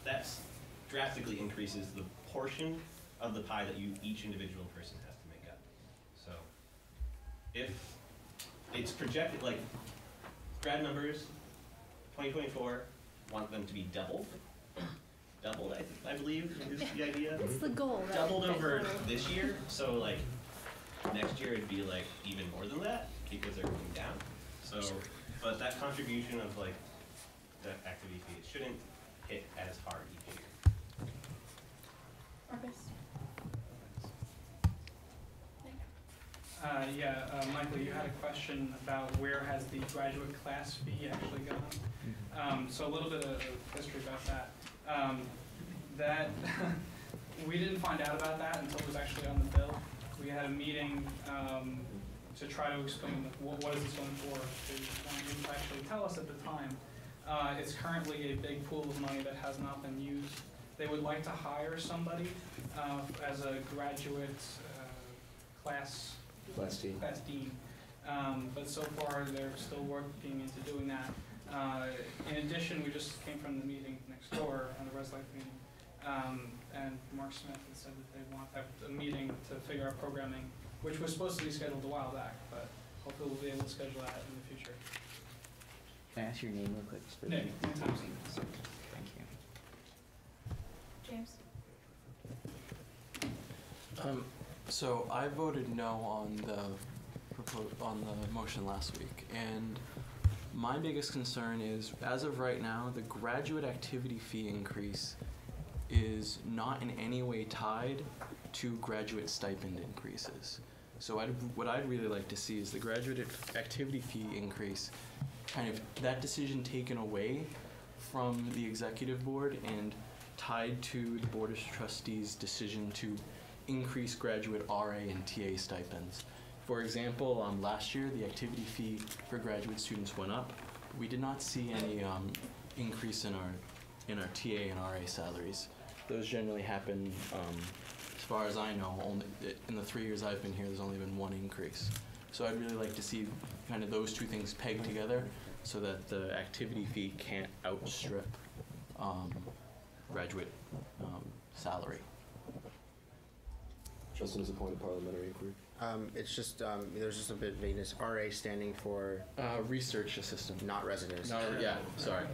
that's drastically increases the portion of the pie that each individual person has to make up. So if it's projected, like grad numbers, 2024, want them to be doubled. I I believe, is the idea. It's the goal, right? Doubled Okay, over cool. this year, so like next year it'd be like even more than that because they're going down. So, but that contribution of like the activity fee, it shouldn't hit as hard each year. Marcus? Michael, you had a question about where has the graduate class fee actually gone. So a little bit of history about that. That we didn't find out about that until it was actually on the bill. We had a meeting to try to explain what is this going for. They didn't actually tell us at the time. It's currently a big pool of money that has not been used. They would like to hire somebody as a graduate class dean. But so far, they're still working into doing that. In addition, we just came from the meeting next door, on the Res Life meeting, and Mark Smith had said that they want a meeting to figure out programming, which was supposed to be scheduled a while back, but hopefully we'll be able to schedule that in the future. Can I ask your name real quick? Just for the- Nick Thompson. Thank you. James? So I voted no on the motion last week, and my biggest concern is, as of right now, the graduate activity fee increase is not in any way tied to graduate stipend increases. So what I'd really like to see is the graduate activity fee increase, kind of that decision taken away from the executive board and tied to the Board of Trustees' decision to increase graduate RA and TA stipends. For example, last year the activity fee for graduate students went up. We did not see any increase in our TA and RA salaries. Those generally happen, as far as I know, only in the 3 years I've been here, there's only been one increase. So I'd really like to see kind of those two things pegged together so that the activity fee can't outstrip graduate salary. Justin, is a point of parliamentary inquiry. It's just, there's just a bit of vagueness. RA standing for? Research assistant. Not residence. No, yeah, sorry.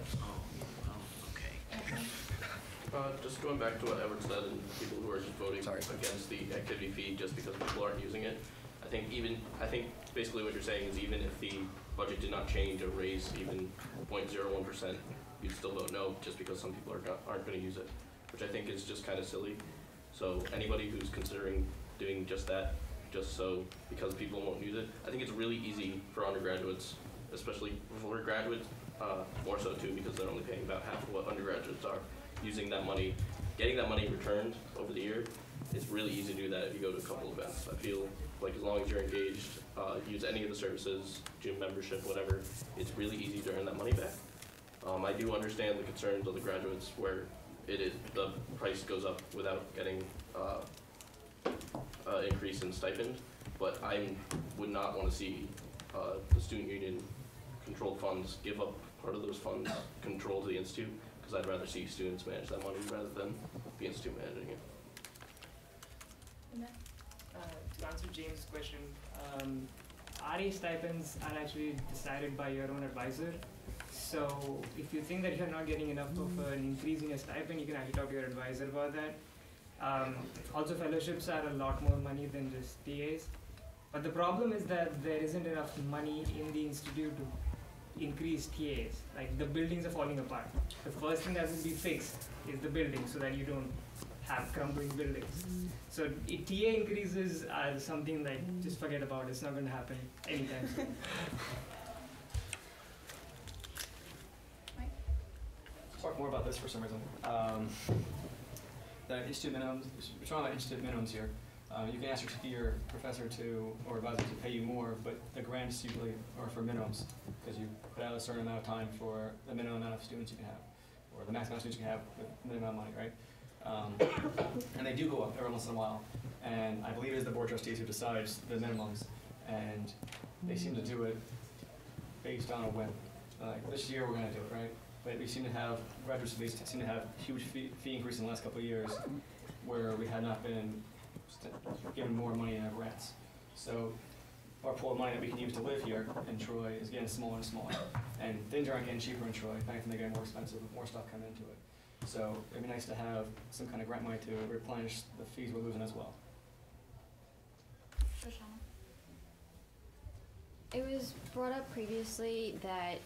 Just going back to what Edward said and people who are just voting against the activity fee just because people aren't using it. I think basically what you're saying is even if the budget did not change or raise even 0.01%, you'd still vote no just because some people aren't going to use it, which I think is just kind of silly. So anybody who's considering doing just that, just so because people won't use it, I think it's really easy for undergraduates, especially for graduates, more so too because they're only paying about half of what undergraduates are. Using that money, getting that money returned over the year, it's really easy to do that if you go to a couple events. I feel like as long as you're engaged, use any of the services, gym membership, whatever, it's really easy to earn that money back. I do understand the concerns of the graduates where the price goes up without getting increase in stipend, but I would not want to see the student union controlled funds give up part of those funds control to the institute, because I'd rather see students manage that money rather than the institute managing it. To answer James' question, RA stipends are actually decided by your own advisor. So if you think that you're not getting enough of an increase in your stipend, you can actually talk to your advisor about that. Also, fellowships are a lot more money than just TAs. But the problem is that there isn't enough money in the institute to increase TAs. Like, the buildings are falling apart. The first thing that will be fixed is the building so that you don't have crumbling buildings. So TA increases are something like, just forget about it. It's not going to happen anytime soon. Talk more about this for some reason. The institute minimums, we're talking about institute minimums here. You can ask your professor or advisor to pay you more, but the grants usually are for minimums, because you put out a certain amount of time for the minimum amount of students you can have, or the maximum students you can have with the minimum amount of money, right? And they do go up every once in a while, and I believe it is the board of trustees who decides the minimums, and they seem to do it based on a whim. Like, this year we're going to do it, right? But we seem to have, graduate studies seem to have huge fee increase in the last couple of years where we had not been given more money in our grants. So our pool of money that we can use to live here in Troy is getting smaller and smaller. And things aren't getting cheaper in Troy. In fact, they're getting more expensive with more stuff coming into it. So it'd be nice to have some kind of grant money to replenish the fees we're losing as well. It was brought up previously that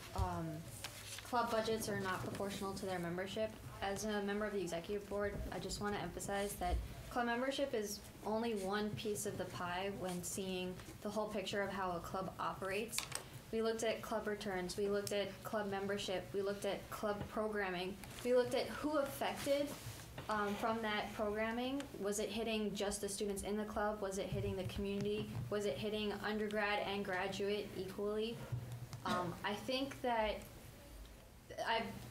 club budgets are not proportional to their membership. As a member of the executive board, I just want to emphasize that club membership is only one piece of the pie when seeing the whole picture of how a club operates. We looked at club returns, we looked at club membership, we looked at club programming, we looked at who affected from that programming. Was it hitting just the students in the club? Was it hitting the community? Was it hitting undergrad and graduate equally? I think that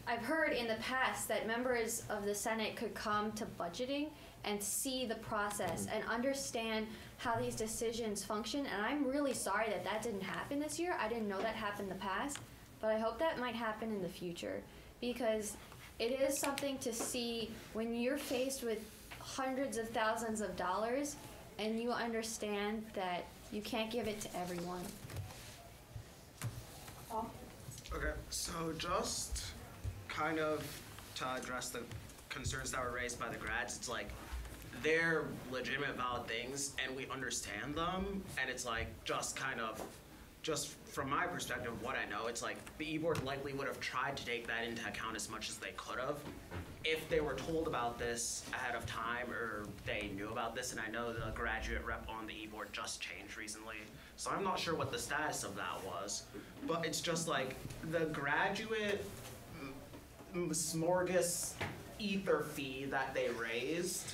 I've heard in the past that members of the Senate could come to budgeting and see the process and understand how these decisions function, and I'm really sorry that that didn't happen this year. I didn't know that happened in the past, but I hope that might happen in the future, because it is something to see when you're faced with hundreds of thousands of dollars and you understand that you can't give it to everyone. Okay, so just kind of to address the concerns that were raised by the grads, it's like they're legitimate, valid things, and we understand them, and it's like just from my perspective, what I know, it's like the e-board likely would have tried to take that into account as much as they could have if they were told about this ahead of time or they knew about this. And I know the graduate rep on the e-board just changed recently, so I'm not sure what the status of that was. But it's just like the graduate smorgas ether fee that they raised,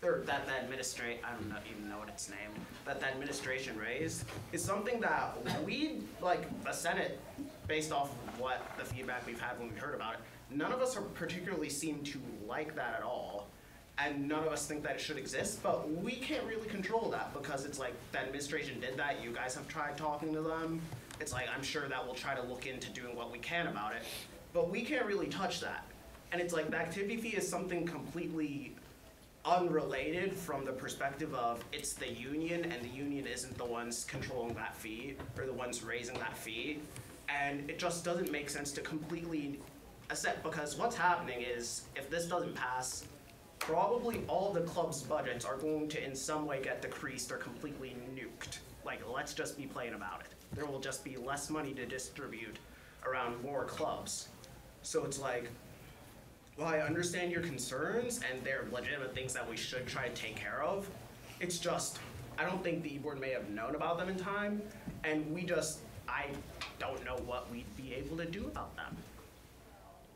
or that the I don't even know what its name, that the administration raised, is something that we, like the Senate, based off of what the feedback we've had when we heard about it, none of us are particularly seem to like that at all, and none of us think that it should exist, but we can't really control that because it's like the administration did that, you guys have tried talking to them, it's like I'm sure that we'll try to look into doing what we can about it, but we can't really touch that. And it's like the activity fee is something completely unrelated from the perspective of it's the union, and the union isn't the ones controlling that fee or the ones raising that fee, and it just doesn't make sense to completely accept, because what's happening is if this doesn't pass, probably all the club's budgets are going to in some way get decreased or completely nuked. Like, let's just be plain about it. There will just be less money to distribute around more clubs. So it's like, well, I understand your concerns, and they're legitimate things that we should try to take care of. It's just, I don't think the e-board may have known about them in time, and I don't know what we'd be able to do about them,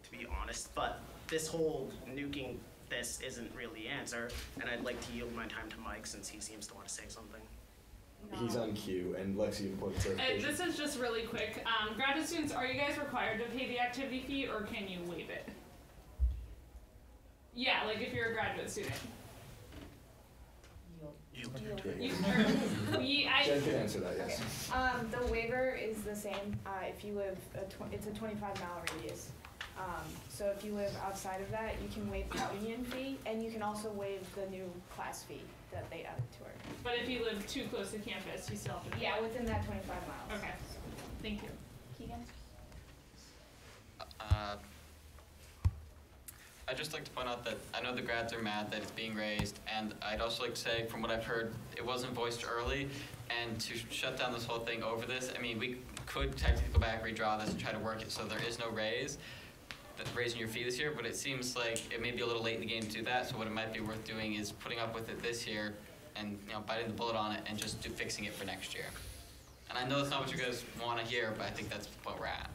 to be honest. But this whole nuking this isn't really the answer, and I'd like to yield my time to Mike since he seems to want to say something. He's on cue, and Lexi, you point clarification. This is just really quick. Graduate students, are you guys required to pay the activity fee, or can you waive it? Yeah, like if you're a graduate student. Jen can answer that, yes. Okay. The waiver is the same if you live, it's a 25-mile radius. So if you live outside of that, you can waive the union fee, and you can also waive the new class fee that they added to it. But if you live too close to campus, you still have to pay. Yeah, within that 25 miles. Okay, thank you. Keegan? I'd just like to point out that I know the grads are mad that it's being raised, and I'd also like to say, from what I've heard, it wasn't voiced early, and to shut down this whole thing over this, I mean, we could technically go back, redraw this, and try to work it so there is no raise, raising your fee this year, but it seems like it may be a little late in the game to do that, so what it might be worth doing is putting up with it this year, and biting the bullet on it, and just fixing it for next year. And I know that's not what you guys want to hear, but I think that's what we're at.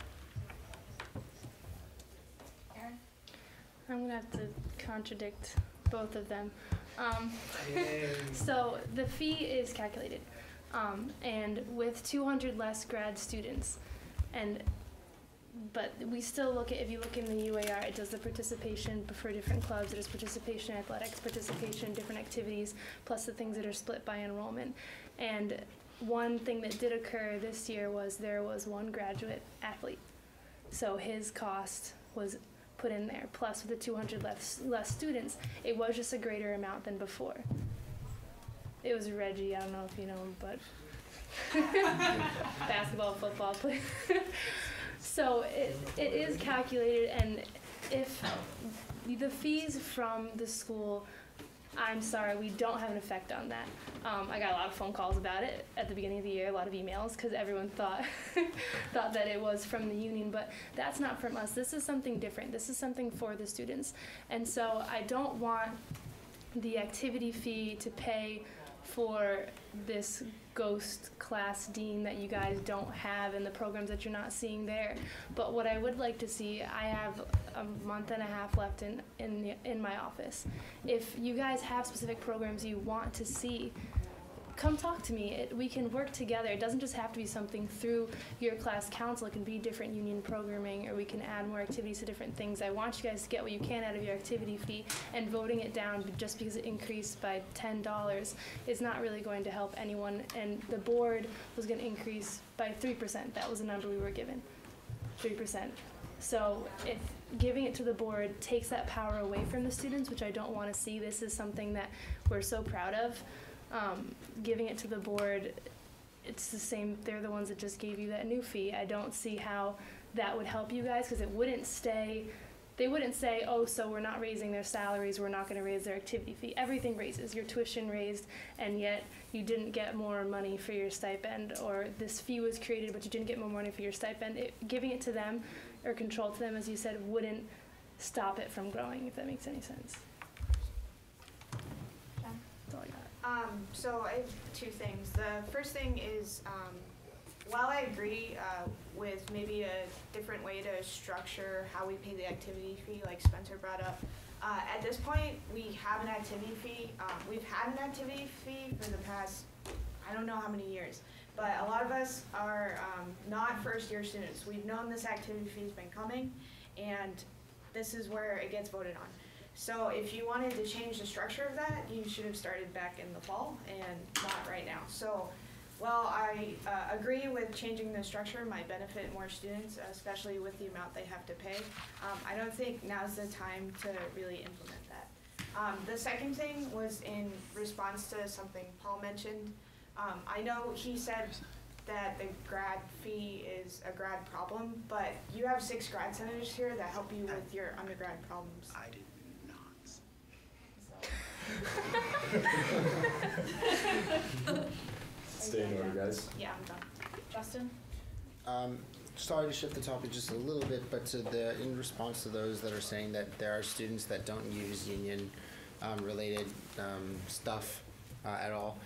I'm gonna have to contradict both of them. So the fee is calculated, and with 200 less grad students, but we still look at, if you look in the UAR, it does the participation for different clubs, it is participation in athletics, participation in different activities, plus the things that are split by enrollment. And one thing that did occur this year was there was one graduate athlete, so his cost was put in there, plus with the 200 less students, it was just a greater amount than before. It was Reggie, I don't know if you know him, but basketball, football player. So it is calculated, and if the fees from the school, I'm sorry, we don't have an effect on that. I got a lot of phone calls about it at the beginning of the year, a lot of emails, because everyone thought thought that it was from the union, but that's not from us. This is something different. This is something for the students. And so I don't want the activity fee to pay for this ghost class dean that you guys don't have and the programs that you're not seeing there. But what I would like to see, I have a month and a half left in my office. If you guys have specific programs you want to see, come talk to me. We can work together. It doesn't just have to be something through your class council. It can be different union programming, or we can add more activities to different things. I want you guys to get what you can out of your activity fee, and voting it down just because it increased by $10 is not really going to help anyone. And the board was going to increase by 3%. That was the number we were given, 3%. So if giving it to the board takes that power away from the students, which I don't want to see, this is something that we're so proud of. Giving it to the board, it's the same, they're the ones that just gave you that new fee. I don't see how that would help you guys, because it wouldn't stay, they wouldn't say, oh, so we're not raising their salaries, we're not going to raise their activity fee. Everything raises, your tuition raised, and yet you didn't get more money for your stipend, or this fee was created but you didn't get more money for your stipend. Giving it to them, or control to them, as you said, wouldn't stop it from growing, if that makes any sense. That's all I got. So I have two things. The first thing is, while I agree with maybe a different way to structure how we pay the activity fee, like Spencer brought up, at this point we have an activity fee. We've had an activity fee for the past, I don't know how many years, but a lot of us are not first-year students. We've known this activity fee has been coming, and this is where it gets voted on. So if you wanted to change the structure of that, you should have started back in the fall and not right now. So while I agree with changing the structure might benefit more students, especially with the amount they have to pay, I don't think now's the time to really implement that. The second thing was in response to something Paul mentioned. I know he said that the grad fee is a grad problem, but you have 6 grad senators here that help you with your undergrad problems. I did. Stay in order, guys. Yeah, I'm done. Justin? Sorry to shift the topic just a little bit, but in response to those that are saying that there are students that don't use union related stuff at all,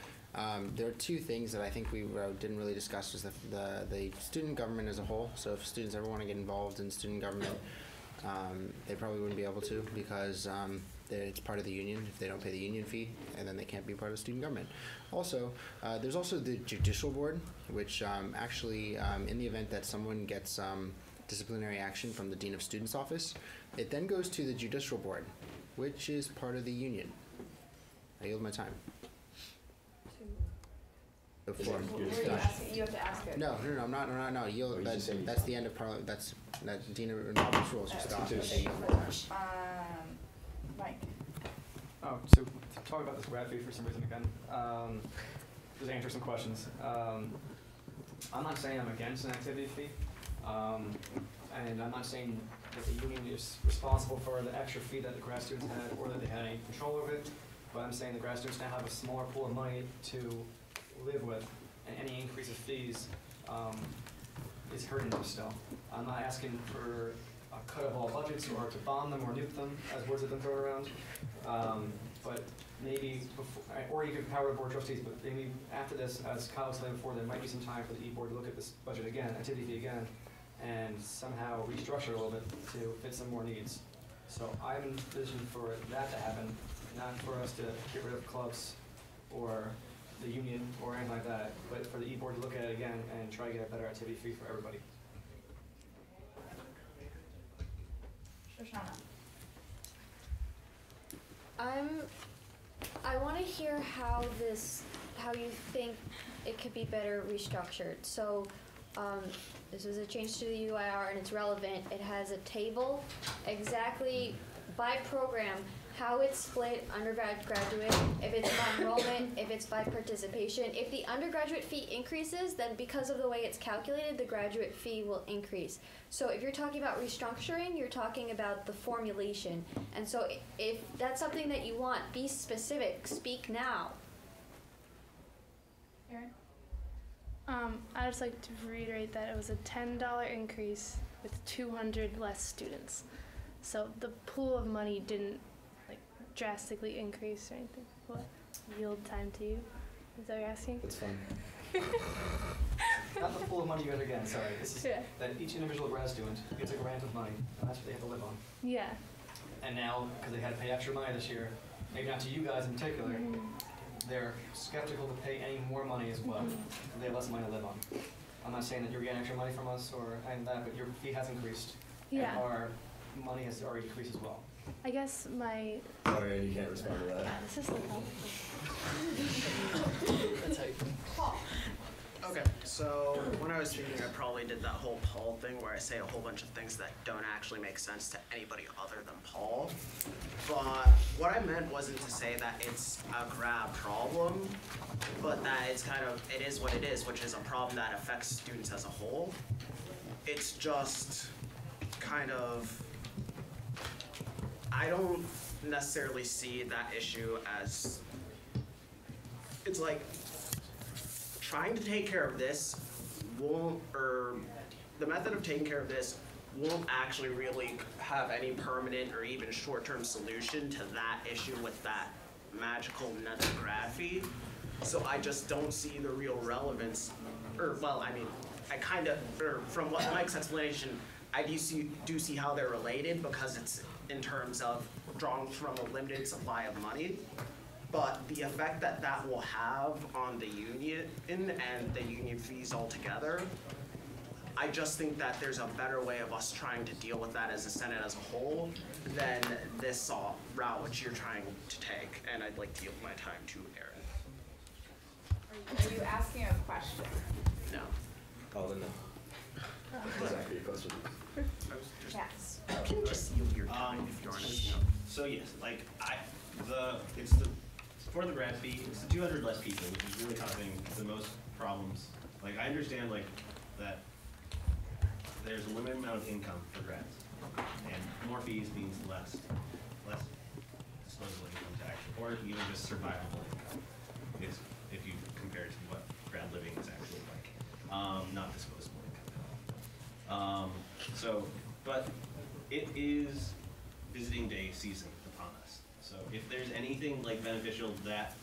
there are 2 things that I think we didn't really discuss, was the student government as a whole. So if students ever want to get involved in student government, they probably wouldn't be able to, because it's part of the union if they don't pay the union fee, and then they can't be part of student government. Also, there's also the judicial board, which actually, in the event that someone gets disciplinary action from the dean of students office, it then goes to the judicial board, which is part of the union. I yield my time. Before. You have to ask her. No, I'm not. No, yield. That's the end of parliament. That's dean of Robert's rules. You stop. Mike. Oh, so to talk about this grad fee for some reason again, just answer some questions. I'm not saying I'm against an activity fee, and I'm not saying that the union is responsible for the extra fee that the grad students had, or that they had any control over it, but I'm saying the grad students now have a smaller pool of money to live with, and any increase of fees is hurting them still. I'm not asking for a cut of all budgets, or to bomb them or nuke them, as words have been thrown around. But maybe before, or you could power the board of trustees, but maybe after this, as Kyle was saying before, there might be some time for the e-board to look at this budget again, activity fee again, and somehow restructure a little bit to fit some more needs. So I'm envisioning for that to happen, not for us to get rid of clubs or the union or anything like that, but for the e-board to look at it again and try to get a better activity fee for everybody. Shoshana. I want to hear how you think it could be better restructured. So this is a change to the UIR, and it's relevant. It has a table exactly by program how it's split, undergrad, graduate, if it's by enrollment, if it's by participation. If the undergraduate fee increases, then because of the way it's calculated, the graduate fee will increase. So if you're talking about restructuring, you're talking about the formulation. And so if that's something that you want, be specific, speak now. Erin? I'd just like to reiterate that it was a $10 increase with 200 less students. So the pool of money didn't like drastically increase or anything. What? Yield time to you? Is that what you're asking? That's fine. Not the pool of money you guys are getting, sorry. This is that each individual grad student gets a grant of money, and that's what they have to live on. Yeah. And now, because they had to pay extra money this year, maybe not to you guys in particular, they're skeptical to pay any more money as well. They have less money to live on. I'm not saying that you're getting extra money from us or anything like that, but your fee has increased. Yeah. And our money has already increased as well. I guess my. Sorry, you can't respond to that. This is so That's how you. Okay, so when I was speaking, I probably did that whole Paul thing where I say a whole bunch of things that don't actually make sense to anybody other than Paul. But what I meant wasn't to say that it's a grad problem, but that it's kind of, it is what it is, which is a problem that affects students as a whole. It's just kind of, I don't necessarily see that issue as, it's like, trying to take care of this won't, or the method of taking care of this won't actually really have any permanent or even short-term solution to that issue with that magical nether grad fee. So I just don't see the real relevance, or well, I mean, I kind of, or from what Mike's explanation, I do see how they're related because it's in terms of drawn from a limited supply of money. But the effect that that will have on the union and the union fees altogether, I just think that there's a better way of us trying to deal with that as a Senate as a whole than this route which you're trying to take. And I'd like to yield my time to Erin. Are you asking a question? No. Oh, then no. Exactly your question. Yes. You can just yield your time if you're honest. So yes, like for the grad fee, it's the 200 less people, which is really causing the most problems. Like I understand like that there's a limited amount of income for grads, and more fees means less disposable income to actually, or even just survivable income. If you compare it to what grad living is actually like, not disposable income. But it is visiting day season upon us. So if there's anything like beneficial that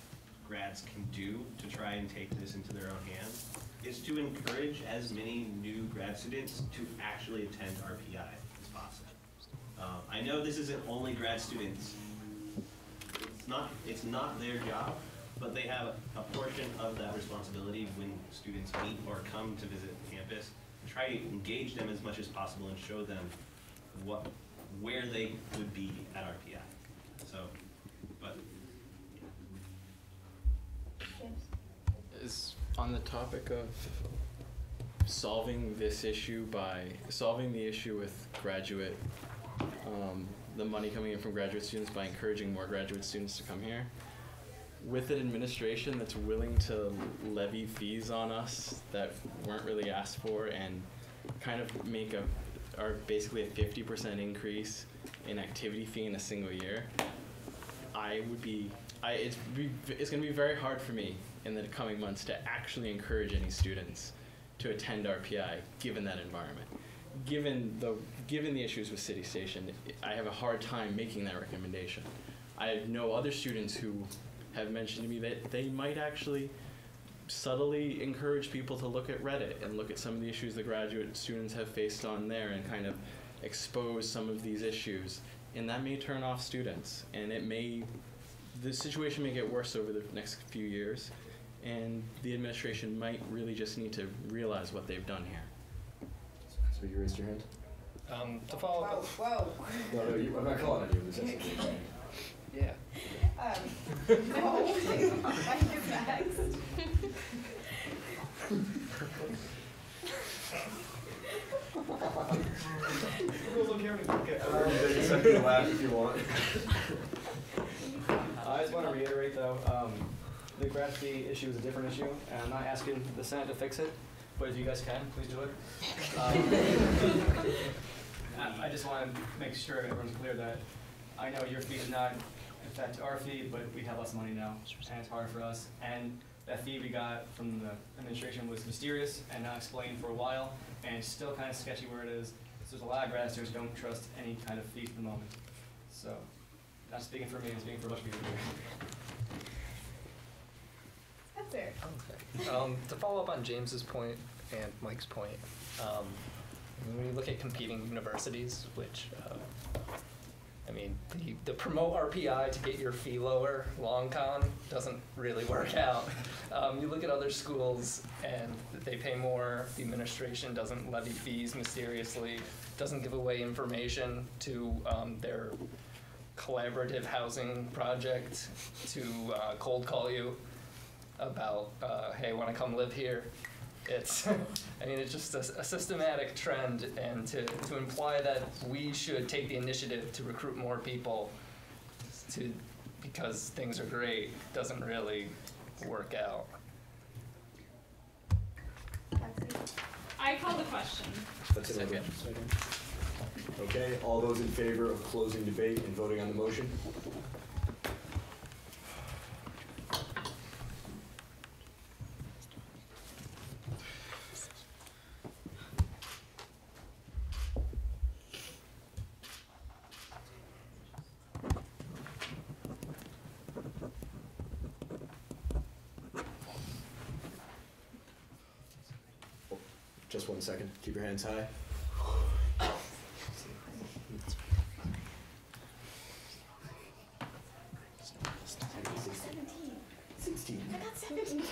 grads can do to try and take this into their own hands, is to encourage as many new grad students to actually attend RPI as possible. I know this isn't only grad students. It's not their job, but they have a portion of that responsibility when students meet or come to visit campus. Try to engage them as much as possible and show them where they would be at RPI. So, but Is on the topic of solving this issue by solving the issue with graduate, the money coming in from graduate students by encouraging more graduate students to come here. With an administration that's willing to levy fees on us that weren't really asked for and kind of make basically a 50% increase in activity fee in a single year, it's going to be very hard for me in the coming months to actually encourage any students to attend RPI given that environment. Given the issues with City Station, I have a hard time making that recommendation. I know other students who have mentioned to me that they might actually subtly encourage people to look at Reddit and look at some of the issues the graduate students have faced on there and kind of expose some of these issues. And that may turn off students, and the situation may get worse over the next few years, and the administration might really just need to realize what they've done here. So you raised your hand? To follow up. Whoa. No, I'm not calling on you. Yeah. No. Mike is next. Take a second to laugh if you want. to reiterate though, the grad fee issue is a different issue, and I'm not asking the Senate to fix it, but if you guys can, please do it. I just want to make sure everyone's clear that I know your fee does not affect our fee, but we have less money now, and it's hard for us. And that fee we got from the administration was mysterious and not explained for a while, and it's still kind of sketchy where it is. So there's a lot of grad students who don't trust any kind of fee at the moment. So, not speaking for me, I'm speaking for a bunch of people here. That's fair. Okay. To follow up on James's point and Mike's point, when you look at competing universities, which, I mean, the promote RPI to get your fee lower, long con, doesn't really work out. You look at other schools and they pay more, the administration doesn't levy fees mysteriously, doesn't give away information to their collaborative housing project to cold call you about, hey, want to come live here? It's, I mean, it's just a systematic trend, and to imply that we should take the initiative to recruit more people because things are great doesn't really work out. I call the question. That's it. Okay, all those in favor of closing debate and voting on the motion? Just 1 second. Keep your hands high. I got 17.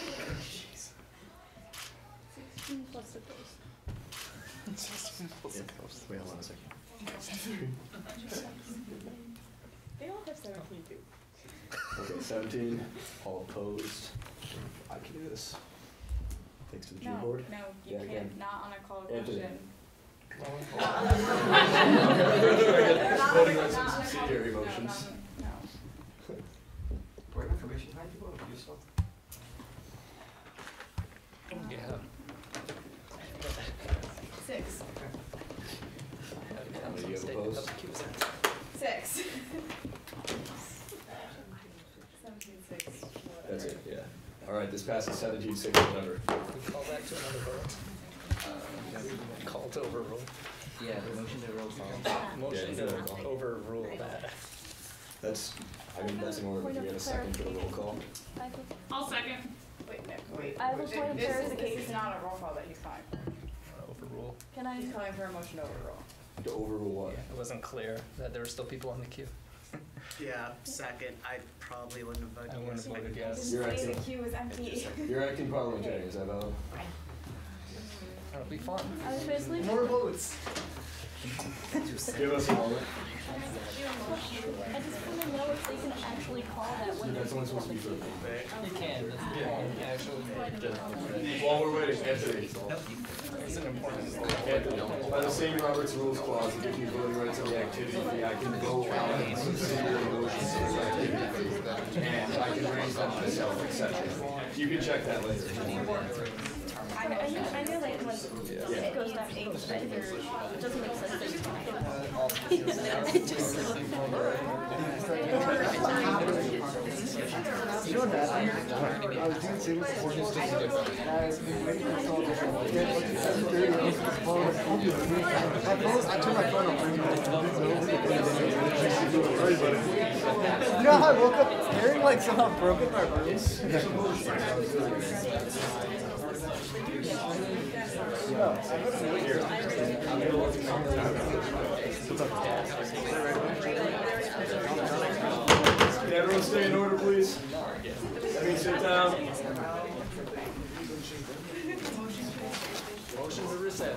16 plus the ghost. 16 plus the ghost. Wait, hold on a second. They all have 17 too. Okay, 17. All opposed. I can do this. Thanks to the G board. No, you Yeah, can't, again. not on a call to Anthony. question. Voting on some subsidiary motions. No. Where information behind people would be useful. Yeah. 6. How many do you have opposed? 6. 17-6. That's it, yeah. All right, this passes 17-6 November. We call that to another vote. Call to overrule. Yeah, the motion to roll call. Motion Yeah, to roll call. overrule that. That's, I mean, that's in order. Do we have a second for the roll call? I'll second. Wait, Nick, wait. I have a point of This clarification. is not a roll call that he's calling for. Overrule. Can I? He's calling for a motion to overrule. To overrule what? It wasn't clear that there were still people on the queue. Yeah, second, I probably wouldn't have voted I wouldn't have voted I yes. didn't say the queue was empty. You're acting parliamentarian, is that valid? That'll be fun. I was basically. More votes. Give us a moment. I just want to know if they can actually call that when That's there's only people supposed on to the be for queue. You can, actually. While we're waiting, Anthony. It's an important. Anthony, by the same Robert's Rules clause, to give you voting rights on the activity fee, I can go out and subsidiary motions for the activity fee. And I can raise them myself, etc. You can check that later. I know like when it goes down 8, but it doesn't make sense that you You know what happened? I was doing savings for this and I was making myself I turned my phone off. You know how I woke up hearing like somehow broken my ribs? Can everyone stay in order, please? Please sit down. Motion to rescind.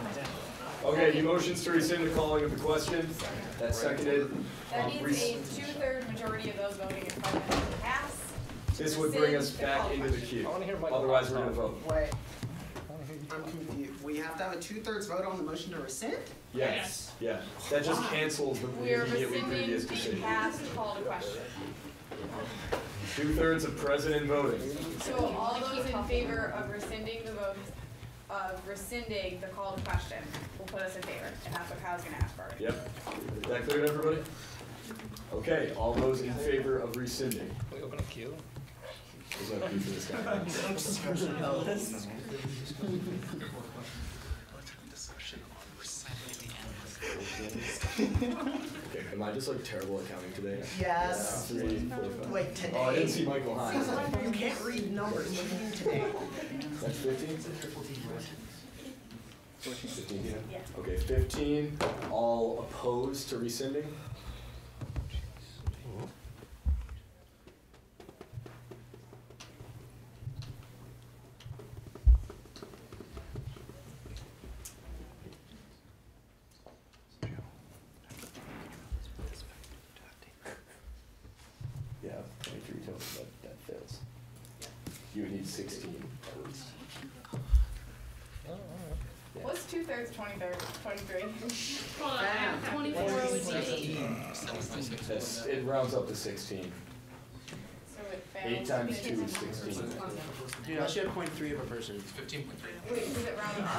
Okay, the motion's to rescind the calling of the question. That's seconded. That means a 2/3 majority of those voting in favor to pass. This would bring us back into the queue. Otherwise, we're gonna vote. Wait, I'm confused. We have to have a 2/3 vote on the motion to rescind? Yes, yeah. That just cancels the We are immediately rescinding previous the decision. past call to question. 2/3 of president voting. So all those in favor of rescinding the vote, of rescinding the call to question will put us in favor, and that's what Kyle's gonna ask for. Yep. Is that clear to everybody? Okay, all those in favor of rescinding. Can we open a queue? There's no queue for this guy. Okay, am I just like terrible at counting today? Yes. 3, 4, 5. Wait, today. Oh, I didn't see Michael Hines. You can't read numbers. What do you mean today? That's 15? 15, yeah? Okay, 15. All opposed to rescinding? Yeah, 23 total, that fails. You would need 16 at least. What's 2/3, 23? Hold on. 24 would be 8. It rounds up to 16. So it 8 fails. times 2 is 16. Unless you have 0.3 of a person. 15.3. Wait, does it round up?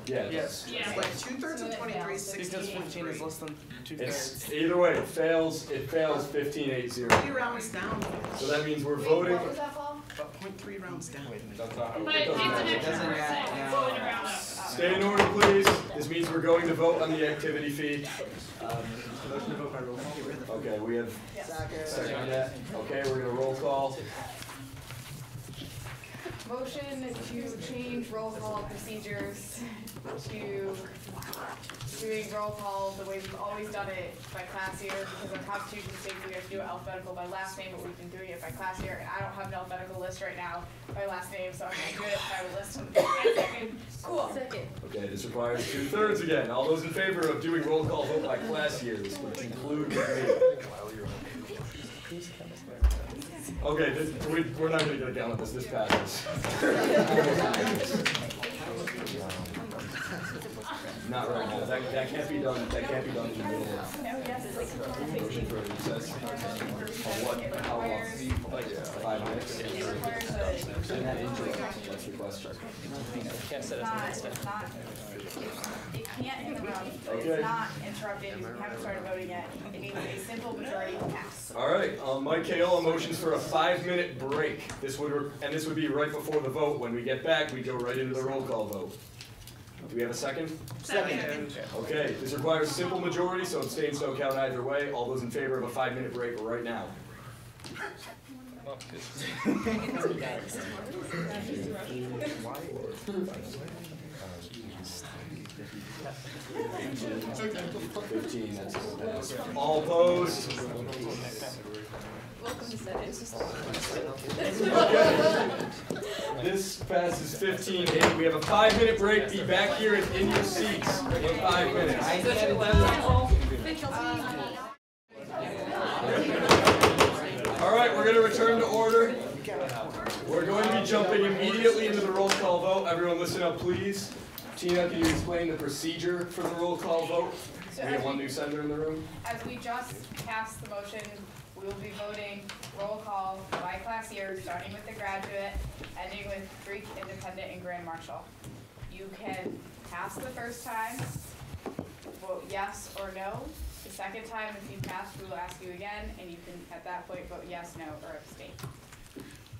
Yeah, it does. Yeah. Like 2/3 of 23 is Because 16. 15 is less than 2/3. It's, either way, it fails 15-8-0. 3 rounds down. So that means we're Wait, voting. what was that, Paul? But 0.3 rounds down. That's not how But it it's goes. an extra percent, so it round up. Stay in order, please. This means we're going to vote on the activity fee. Motion to vote by roll call. Okay, we have Second. second on that. Okay, we're gonna roll call. Motion to change roll call procedures to doing roll call the way we've always done it by class year, because of Constitution states we have to do it alphabetical by last name, but we've been doing it by class year, and I don't have an alphabetical list right now by last name, so I'm gonna do it by list on the second. Cool. Second. Okay, this requires 2/3 again. All those in favor of doing roll call vote by class years, which include me. Okay, we're not gonna get down with this. This passes. Not right now. That can't be done. That can't be done in the middle of motion for a recess. What? How long? Like 5 minutes. That's the question. It can't interrupt. Okay. It's not interrupted because we haven't started voting yet. It means a simple majority will pass. All right, Mike Kayola motions for a 5-minute break. This would be right before the vote. When we get back, we go right into the roll call vote. Do we have a second? Second. Okay, this requires a simple majority, so abstains don't count either way. All those in favor of a 5-minute break right now. $15, that's all opposed? Welcome to Senate. This passes 15-8. We have a 5-minute break. Be back here in your seats in 5 minutes. All right, we're going to return to order. We're going to be jumping immediately into the roll call vote. Everyone listen up, please. Tina, can you explain the procedure for the roll call vote? So We have one new senator in the room. As we just passed the motion, we will be voting roll call by class year, starting with the graduate, ending with Greek, independent, and grand marshal. You can pass the first time, vote yes or no. The second time, if you pass, we will ask you again, and you can, at that point, vote yes, no, or abstain.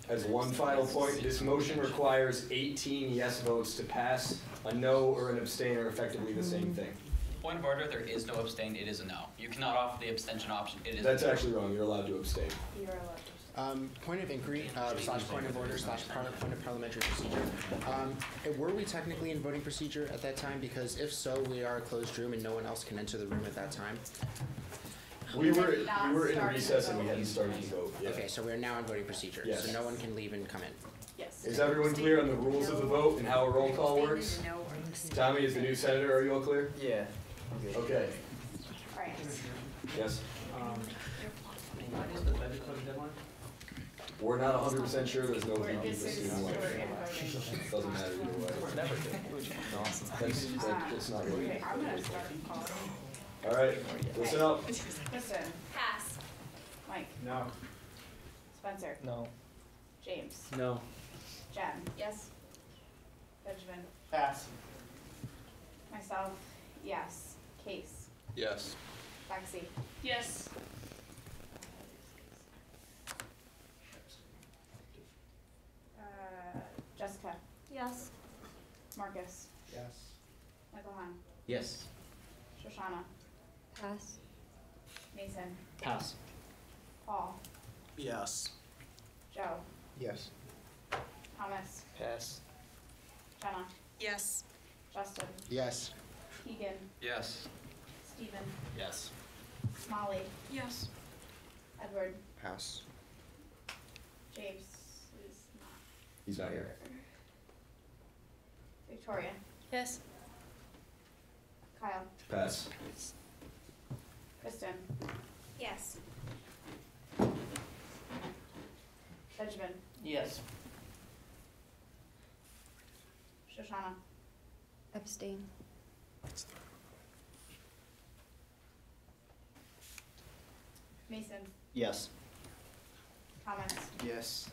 As one final point, this motion requires 18 yes votes to pass. A no or an abstain are effectively the same thing. Point of order, there is no abstain, it is a no. You cannot offer the abstention option, it is a That's no. actually wrong. You're allowed to abstain. You are allowed to. Point of inquiry, slash point of order, slash point of parliamentary procedure. Were we technically in voting procedure at that time? Because if so, we are a closed room and no one else can enter the room at that time. We were in recess and we hadn't started to vote yet. Okay, so we're now in voting procedure. Yes. So no one can leave and come in. Yes. Is everyone clear on the rules of the vote and how a roll call works? Tommy, is the new senator, are you all clear? Yeah. Okay. All right. Yes? When is the budget closing deadline? We're not 100% sure. There's no We're- VP this for is- student we're life. in voting. Doesn't matter either way. Never did. That's not really. Okay, I'm gonna start calling. All right, listen up. Kristen. Pass. Mike. No. Spencer. No. James. No. Jen. Yes. Benjamin. Pass. Myself, yes. Case. Yes. Lexi. Yes. Jessica. Yes. Marcus. Yes. Michael Hahn. Yes. Shoshana. Pass. Mason. Pass. Paul. Yes. Joe. Yes. Thomas. Pass. Jenna. Yes. Justin. Yes. Keegan. Yes. Stephen. Yes. Molly. Yes. Edward. Pass. James is not. He's not here. Victoria. Yes. Kyle. Pass. Kristen. Yes. Benjamin. Yes. Shoshana. Abstain. Mason. Yes. Thomas. Yes.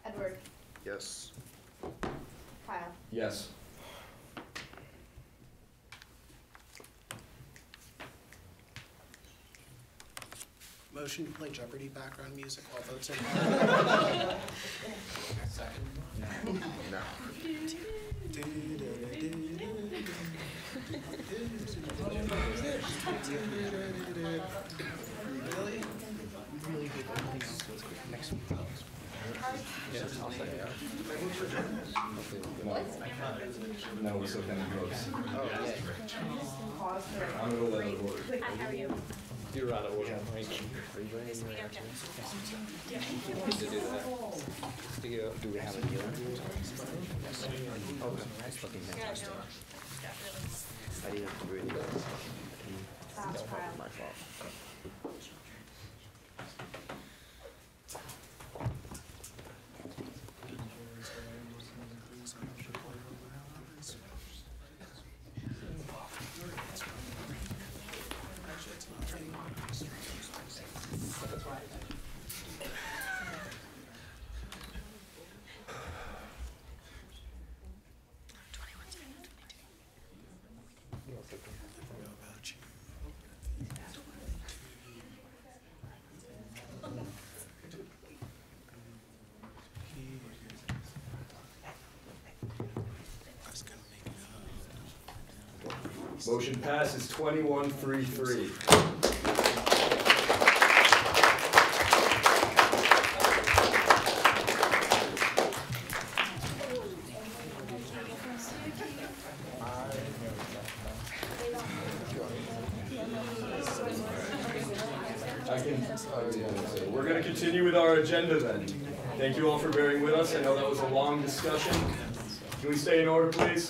Edward. Yes. Kyle. Yes. Motion to play Jeopardy background music while votes are No. Really? Really hate everything else goes quick. Next week. Yes, I'll second. What? No, we're still kind of close. Oh, yeah. Pause for I'm gonna let it work. Hi, how are you? You're out of order, Mike. Are you going anywhere after this? To do that. Do we have a deal? Oh, that's fucking fantastic. I didn't really know. That's Kyle. My fault. Motion passes 21-3-3. We're going to continue with our agenda then. Thank you all for bearing with us. I know that was a long discussion. Can we stay in order, please?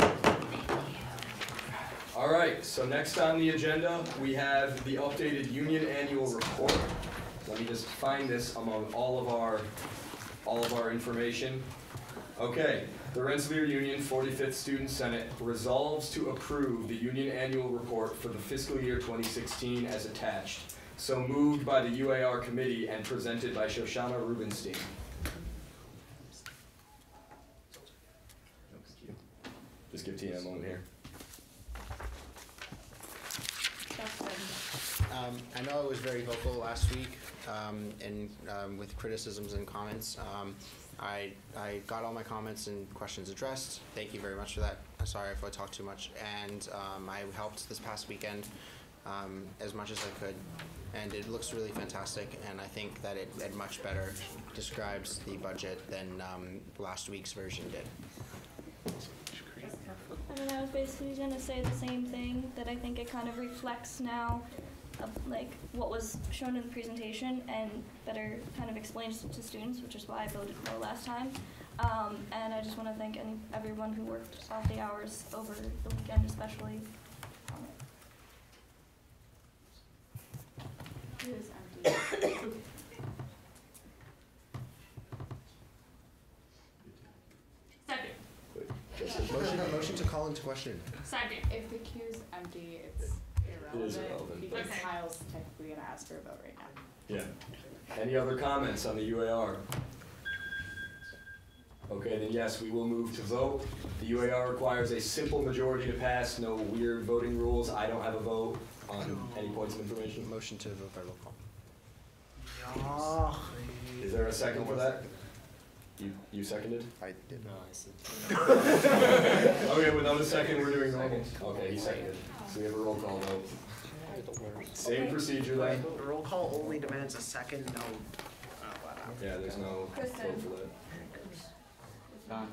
All right, so next on the agenda, we have the updated union annual report. Let me just find this among all of our information. Okay, the Rensselaer Union 45th Student Senate resolves to approve the union annual report for the fiscal year 2016 as attached. So moved by the UAR committee and presented by Shoshana Rubenstein. Just give Tina a moment here. I know I was very vocal last week and with criticisms and comments. I got all my comments and questions addressed. Thank you very much for that. I'm sorry if I talked too much. And I helped this past weekend as much as I could. And it looks really fantastic. And I think that it much better describes the budget than last week's version did. I mean, I was basically going to say the same thing, that I think it kind of reflects now like what was shown in the presentation and better kind of explains to students, which is why I voted no last time. And I just want to thank everyone who worked off the hours over the weekend, especially on it. It is empty. Second. Motion to call into question. Second. If the queue's empty, it's irrelevant irrelevant. because Okay. Kyle's technically gonna ask for a vote right now. Yeah. Any other comments on the UAR? Okay, then yes, we will move to vote. The UAR requires a simple majority to pass, no weird voting rules. I don't have a vote on any points of information. Motion to vote by roll call. Is there a second for that? You seconded? I did. No, I said. Okay, without a second, we're doing normal. Okay, he seconded. So we have a roll call vote. Same procedure then. The roll call only demands a second, no. Yeah, there's no Kristen. vote for that. Done.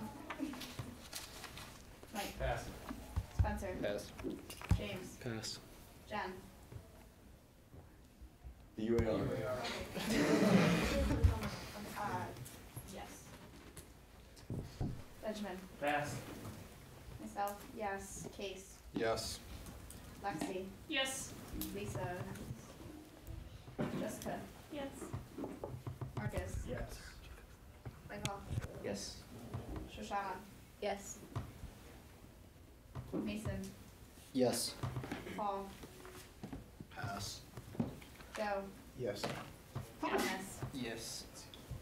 Mike. Pass. Spencer. Pass. James. Pass. Jen. The UAR. Yes. Benjamin. Pass. Myself, yes. Case. Yes. Lexi. Yes. Lisa. Jessica. Yes. Marcus. Yes. Michael. Yes. Shoshana. Yes. Mason. Yes. Paul. Pass. Joe. Yes. Agnes. Yes.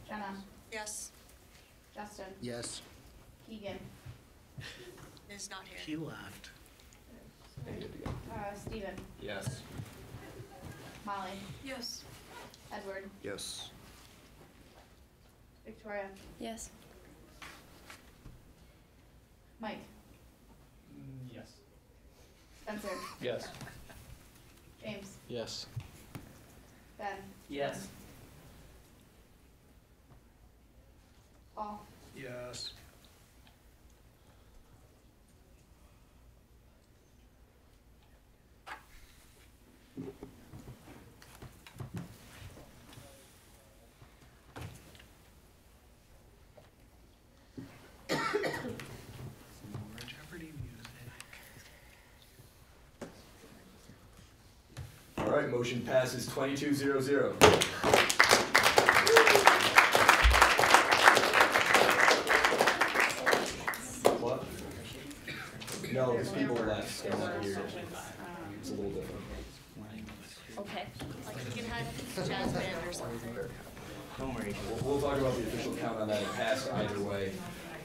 Jenna. Yes. Justin. Yes. Keegan. Is not here. He left. Steven. Yes. Molly. Yes. Edward. Yes. Victoria. Yes. Mike. Yes. Spencer. Yes. James. Yes. Ben. Yes. Paul. Yes. All right, motion passes 22-0-0. What? No, because people left, they're not here. It's a little different. Okay. Like you can have jazz band or something. Don't worry. We'll talk about the official count on that. It passed either way.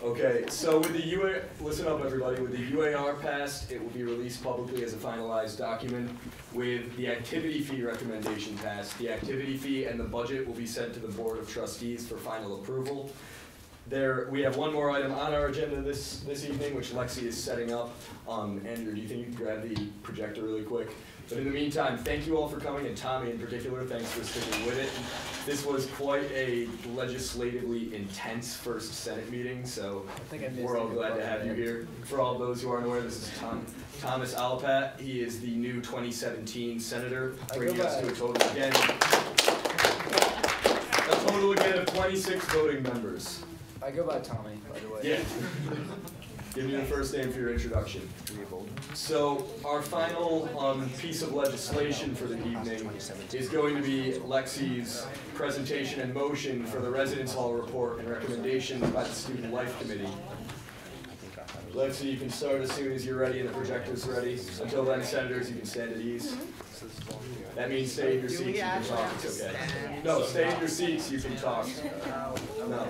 Okay, so with the listen up everybody, with the UAR passed, it will be released publicly as a finalized document. With the activity fee recommendation passed, the activity fee and the budget will be sent to the Board of Trustees for final approval. We have one more item on our agenda this evening, which Lexi is setting up. Andrew, do you think you could grab the projector really quick? But in the meantime, thank you all for coming, and Tommy in particular, thanks for sticking with it. This was quite a legislatively intense first Senate meeting, so we're all glad to have you here. For all those who aren't aware, this is Thomas Alpat. He is the new 2017 senator, bringing us to a total again of 26 voting members. I go by Tommy, by the way. Yeah. Give me your first name for your introduction. So our final piece of legislation for the evening is going to be Lexi's presentation and motion for the Residence Hall report and recommendations by the Student Life Committee. Lexi, you can start as soon as you're ready and the projector's ready. Until then, senators, you can stand at ease. That means stay in your seats, you can talk, it's okay. No, stay in your seats, you can talk. No.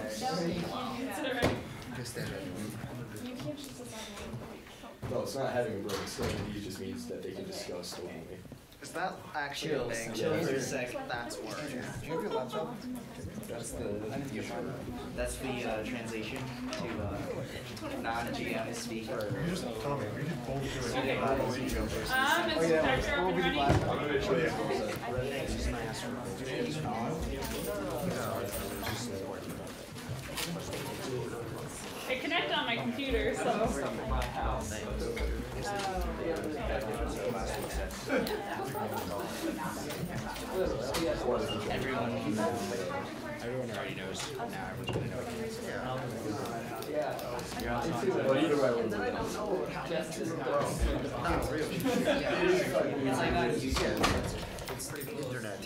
No, it's not having a break. Staying at ease just means that they can discuss openly. Is that actually a thing? Chill for a sec. That's work. Do you have your laptop? That's the translation to non-GM speak. Tommy, we can both do it. Inspector, up and ready? I'm going to show you. I connect on my computer, so. Everyone already knows. Now everyone's gonna know. Well, either way, we'll do it. Not really. It's like on YouTube. It's internet.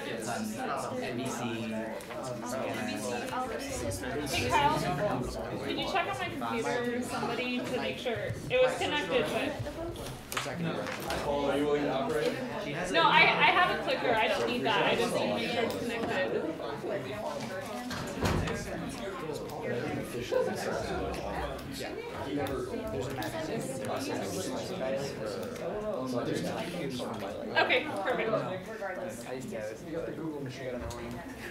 It's on NBC. Hey Kyle, can you check on my computer, somebody, to make sure it was connected, but Paul, are you willing to operate? No, I have a clicker. I don't need that. I just need to make sure it's connected. Okay, perfect. I used to have it. You got the Google machine.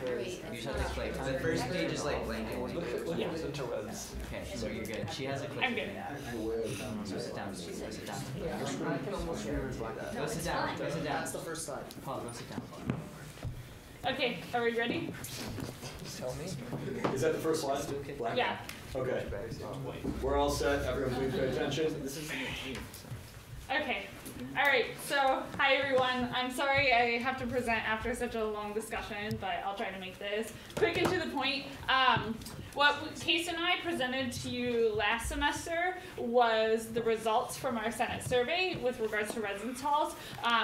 You just have to click. The first page is like blank. Yeah. Okay, so you're good. She has a click. I'm good. So sit down. Go sit down. Go sit down. Go sit down. That's the first slide. Paul, go sit down. Okay, are we ready? Tell me. Is that the first slide? Black? Yeah. Okay. We're all set. Everyone please pay attention. Okay. All right. So, hi everyone. I'm sorry I have to present after such a long discussion, but I'll try to make this quick and to the point. What Case and I presented to you last semester was the results from our Senate survey with regards to residence halls.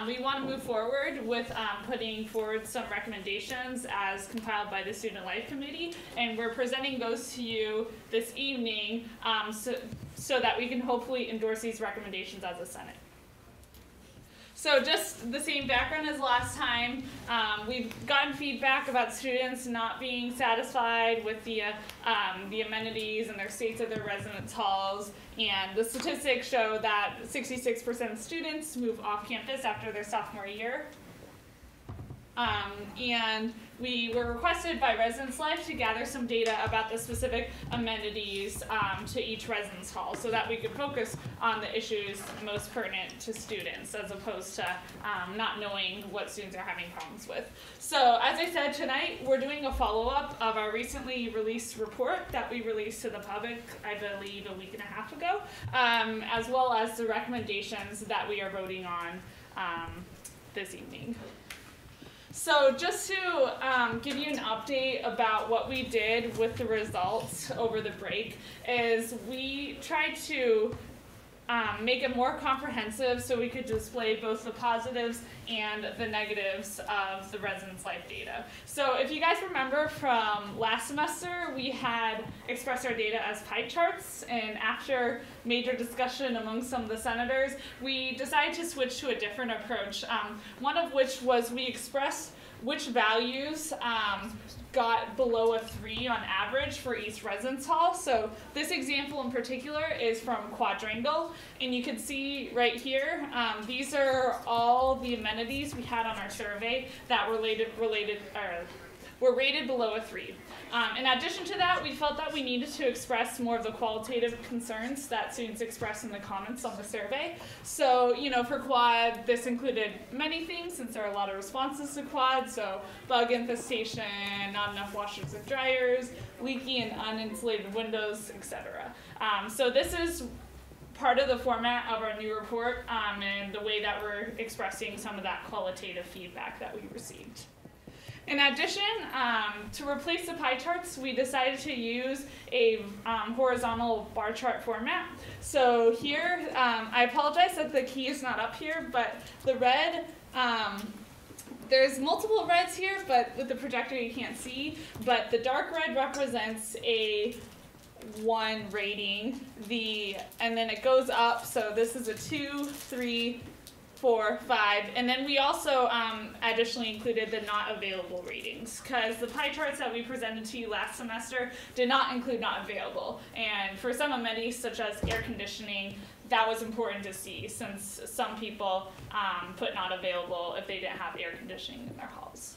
We want to move forward with putting forward some recommendations as compiled by the Student Life Committee, and we're presenting those to you this evening so that we can hopefully endorse these recommendations as a Senate. So just the same background as last time, we've gotten feedback about students not being satisfied with the amenities and their states of their residence halls, and the statistics show that 66% of students move off campus after their sophomore year. And we were requested by Residence Life to gather some data about the specific amenities to each residence hall so that we could focus on the issues most pertinent to students as opposed to not knowing what students are having problems with. So as I said, tonight we're doing a follow-up of our recently released report that we released to the public, I believe, a week and a half ago, as well as the recommendations that we are voting on this evening. So just to give you an update about what we did with the results over the break is we tried to make it more comprehensive so we could display both the positives and the negatives of the residence life data. So if you guys remember from last semester, we had expressed our data as pie charts, and after major discussion among some of the senators, we decided to switch to a different approach, one of which was we expressed which values got below a 3 on average for each residence hall. So this example in particular is from Quadrangle, and you can see right here, these are all the amenities we had on our survey that were rated below a 3. In addition to that, we felt that we needed to express more of the qualitative concerns that students expressed in the comments on the survey. So, you know, for Quad, this included many things since there are a lot of responses to Quad, so bug infestation, not enough washers and dryers, leaky and uninsulated windows, etc. So this is part of the format of our new report and the way that we're expressing some of that qualitative feedback that we received. In addition, to replace the pie charts, we decided to use a horizontal bar chart format. So here, I apologize that the key is not up here, but the red, there's multiple reds here, but with the projector you can't see, but the dark red represents a 1 rating, and then it goes up, so this is a 2, 3, 4, 5, and then we also additionally included the not available ratings because the pie charts that we presented to you last semester did not include not available, and for some amenities such as air conditioning, that was important to see since some people put not available if they didn't have air conditioning in their halls.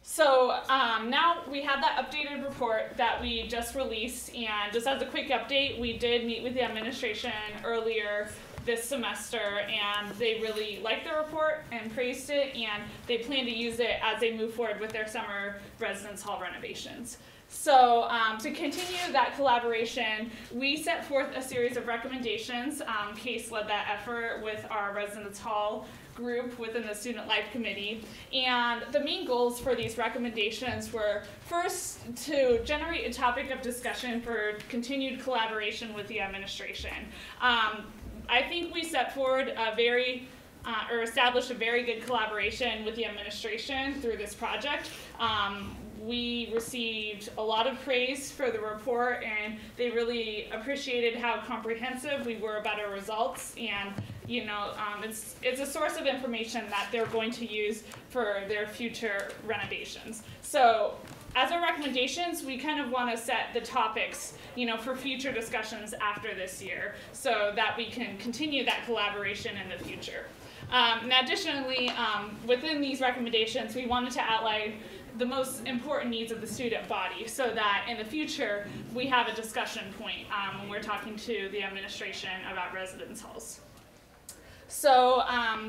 So now we have that updated report that we just released, and just as a quick update, we did meet with the administration earlier this semester, and they really liked the report and praised it, and they plan to use it as they move forward with their summer residence hall renovations. So to continue that collaboration, we set forth a series of recommendations. Case led that effort with our residence hall group within the Student Life Committee, and the main goals for these recommendations were first to generate a topic of discussion for continued collaboration with the administration. I think we set forward or established a very good collaboration with the administration through this project. We received a lot of praise for the report, and they really appreciated how comprehensive we were about our results, and you know, it's a source of information that they're going to use for their future renovations. So as our recommendations, we kind of want to set the topics, you know, for future discussions after this year so that we can continue that collaboration in the future. And additionally, within these recommendations, we wanted to outline the most important needs of the student body so that in the future we have a discussion point when we're talking to the administration about residence halls. So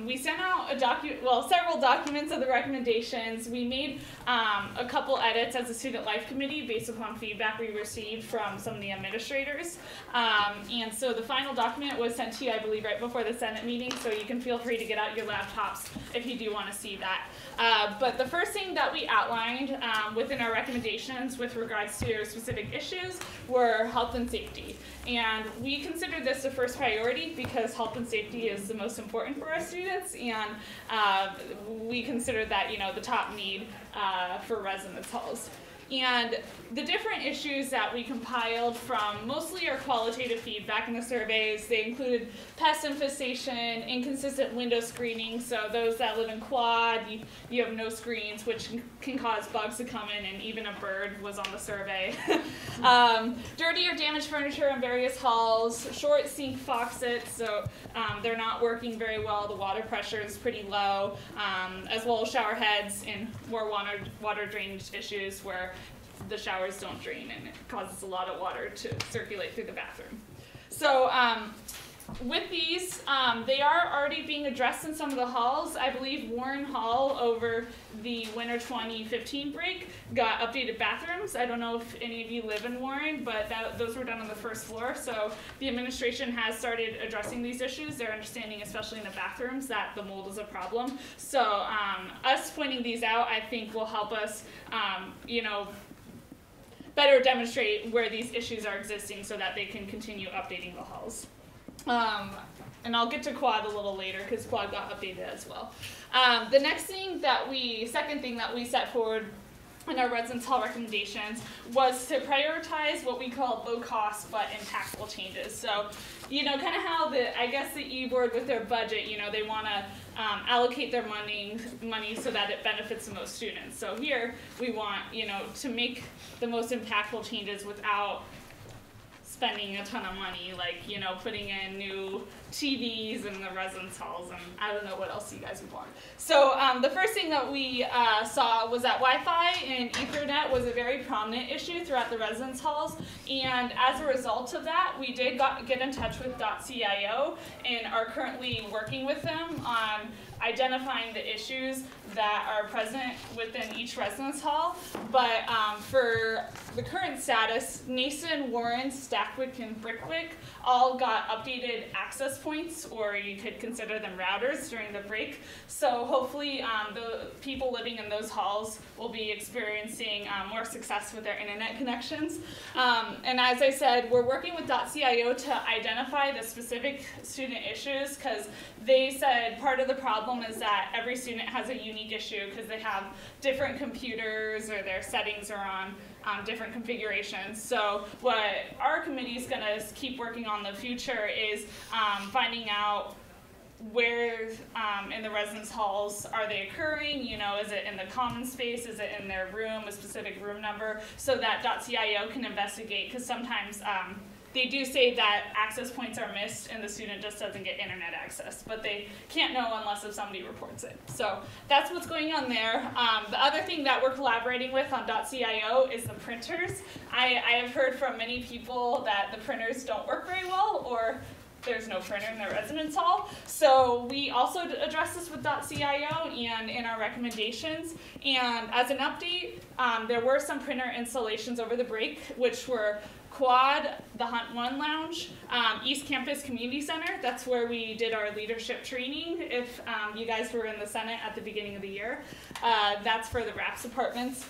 we sent out several documents of the recommendations. We made a couple edits as a student life committee based upon feedback we received from some of the administrators. And so the final document was sent to you, I believe, right before the Senate meeting, so you can feel free to get out your laptops if you do want to see that. But the first thing that we outlined within our recommendations with regards to specific issues were health and safety. And we consider this the first priority because health and safety is the most important for our students, and we consider that, you know, the top need for residence halls. And the different issues that we compiled from mostly our qualitative feedback in the surveys, they included pest infestation, inconsistent window screening, so those that live in quad, you have no screens, which can cause bugs to come in, and even a bird was on the survey. Dirty or damaged furniture in various halls, short sink faucets, so they're not working very well, the water pressure is pretty low, as well as shower heads and more water drainage issues where the showers don't drain and it causes a lot of water to circulate through the bathroom. So with these, they are already being addressed in some of the halls. I believe Warren Hall over the winter 2015 break got updated bathrooms. I don't know if any of you live in Warren, but those were done on the first floor. So the administration has started addressing these issues. They're understanding, especially in the bathrooms, that the mold is a problem. So us pointing these out, I think, will help us, you know, better demonstrate where these issues are existing so that they can continue updating the halls. And I'll get to quad a little later because quad got updated as well. The second thing that we set forward in our residence hall recommendations was to prioritize what we call low cost but impactful changes. So, you know, kind of how the E-board with their budget, you know, they want to allocate their money so that it benefits the most students. So here we want, you know, to make the most impactful changes without spending a ton of money, like, you know, putting in new TVs in the residence halls, and I don't know what else you guys would want. So the first thing that we saw was that Wi-Fi and Ethernet was a very prominent issue throughout the residence halls, and as a result of that, we did get in touch with .CIO and are currently working with them on identifying the issues that are present within each residence hall. But for the current status, Nason, Warren, Stackwick, and Brickwick all got updated access points, or you could consider them routers during the break. So hopefully the people living in those halls will be experiencing more success with their internet connections. And as I said, we're working with .CIO to identify the specific student issues, because they said part of the problem is that every student has a unique issue because they have different computers or their settings are on different configurations. So what our committee is going to keep working on in the future is finding out where in the residence halls are they occurring, you know, is it in the common space, is it in their room, a specific room number, so that .CIO can investigate, because sometimes they do say that access points are missed and the student just doesn't get internet access, but they can't know unless if somebody reports it. So that's what's going on there. The other thing that we're collaborating with on .CIO is the printers. I have heard from many people that the printers don't work very well, or there's no printer in their residence hall. So we also address this with .CIO and in our recommendations. And as an update, there were some printer installations over the break, which were Quad, the Hunt One Lounge, East Campus Community Center. That's where we did our leadership training. If you guys were in the Senate at the beginning of the year, that's for the RAPS apartments.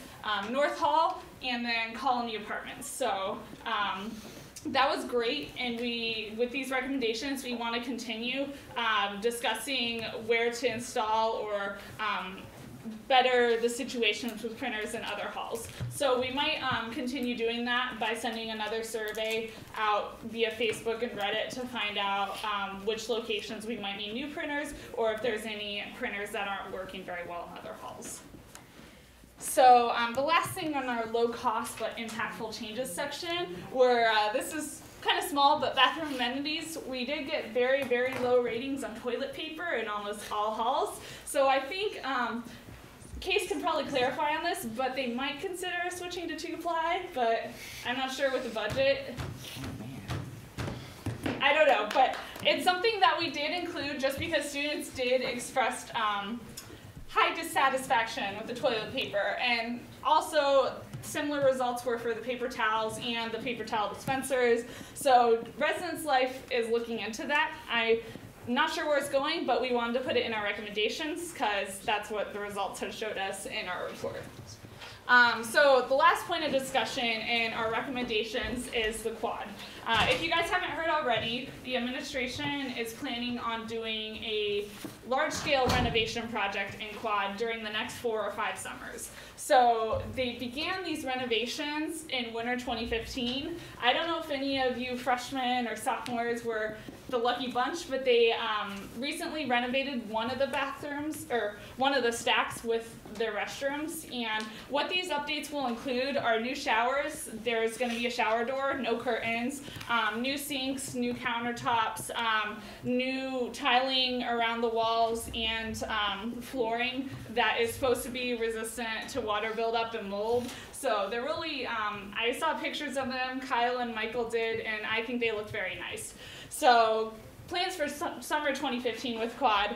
North Hall, and then Colony Apartments. So that was great, and with these recommendations, we want to continue discussing where to install or better the situations with printers in other halls. So we might continue doing that by sending another survey out via Facebook and Reddit to find out which locations we might need new printers, or if there's any printers that aren't working very well in other halls. So the last thing on our low cost but impactful changes section, where this is kind of small, but bathroom amenities, we did get very, very low ratings on toilet paper in almost all halls. So I think Case can probably clarify on this, but they might consider switching to 2-ply, but I'm not sure with the budget. I don't know, but it's something that we did include just because students did express high dissatisfaction with the toilet paper, and also similar results were for the paper towels and the paper towel dispensers. So Residence Life is looking into that. I'm not sure where it's going, but we wanted to put it in our recommendations because that's what the results have showed us in our report. So the last point of discussion in our recommendations is the quad. If you guys haven't heard already, the administration is planning on doing a large-scale renovation project in quad during the next 4 or 5 summers. So they began these renovations in winter 2015. I don't know if any of you freshmen or sophomores were the lucky bunch, but they recently renovated one of the bathrooms, or one of the stacks with their restrooms. And what these updates will include are new showers. There's going to be a shower door, no curtains, new sinks, new countertops, new tiling around the walls, and flooring that is supposed to be resistant to water buildup and mold. So they're really, I saw pictures of them, Kyle and Michael did, and I think they look very nice. So plans for summer 2015 with quad.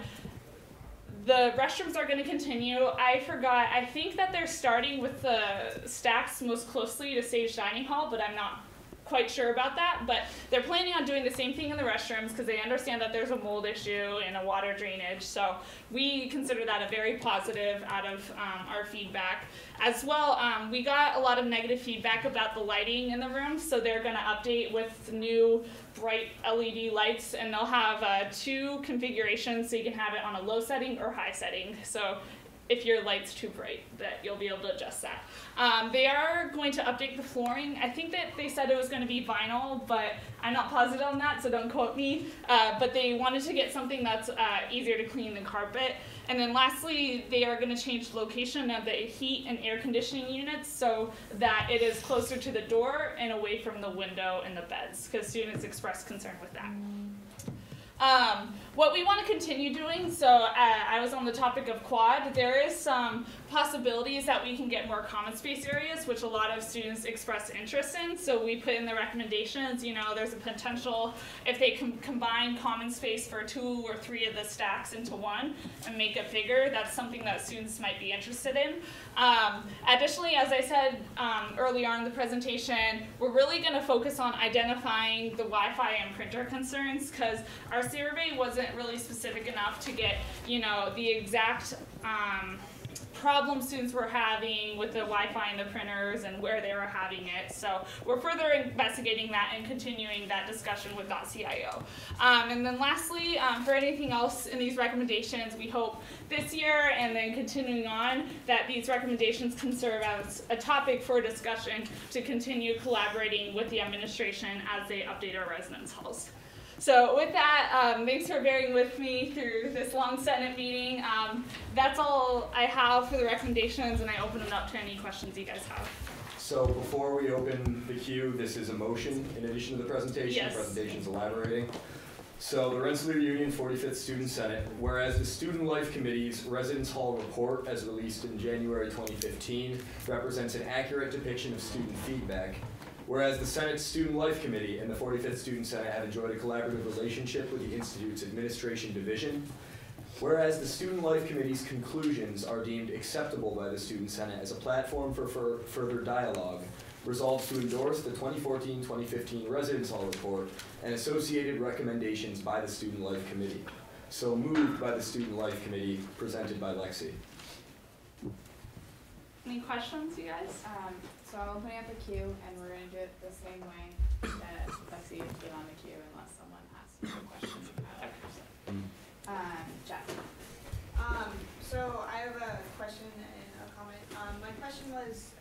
The restrooms are going to continue. I forgot, I think that they're starting with the stacks most closely to Sage Dining Hall, but I'm not quite sure about that. But they're planning on doing the same thing in the restrooms because they understand that there's a mold issue and a water drainage. So we consider that a very positive out of our feedback. As well, we got a lot of negative feedback about the lighting in the room, so they're going to update with new bright LED lights, and they'll have 2 configurations, so you can have it on a low setting or high setting. So if your light's too bright, that you'll be able to adjust that. They are going to update the flooring. I think that they said it was going to be vinyl, but I'm not positive on that, so don't quote me. But they wanted to get something that's easier to clean than carpet. And then lastly, they are going to change the location of the heat and air conditioning units so that it is closer to the door and away from the window and the beds, because students expressed concern with that. What we want to continue doing, so I was on the topic of quad, there is some possibilities that we can get more common space areas, which a lot of students express interest in. So we put in the recommendations, you know, there's a potential if they can combine common space for 2 or 3 of the stacks into one and make it bigger, that's something that students might be interested in. Additionally, as I said earlier on in the presentation, we're really going to focus on identifying the Wi-Fi and printer concerns, because our survey wasn't really specific enough to get, you know, the exact problem students were having with the Wi-Fi and the printers and where they were having it. So we're further investigating that and continuing that discussion with .CIO. And then lastly, for anything else in these recommendations, we hope this year and then continuing on that these recommendations can serve as a topic for discussion to continue collaborating with the administration as they update our residence halls. So with that, thanks for bearing with me through this long Senate meeting. That's all I have for the recommendations, and I open it up to any questions you guys have. So before we open the queue, this is a motion in addition to the presentation. Yes. The presentation's elaborating. So the Rensselaer Union 45th Student Senate, whereas the Student Life Committee's Residence Hall report, as released in January 2015, represents an accurate depiction of student feedback. Whereas the Senate's Student Life Committee and the 45th Student Senate have enjoyed a collaborative relationship with the Institute's Administration Division. Whereas the Student Life Committee's conclusions are deemed acceptable by the Student Senate as a platform for further dialogue, resolves to endorse the 2014-2015 Residence Hall Report and associated recommendations by the Student Life Committee. So moved by the Student Life Committee, presented by Lexi. Any questions, you guys? So I'm opening up a queue, and we're going to do it the same way that Lexi put on the queue unless someone asks a question. Jeff. So I have a question and a comment. My question was,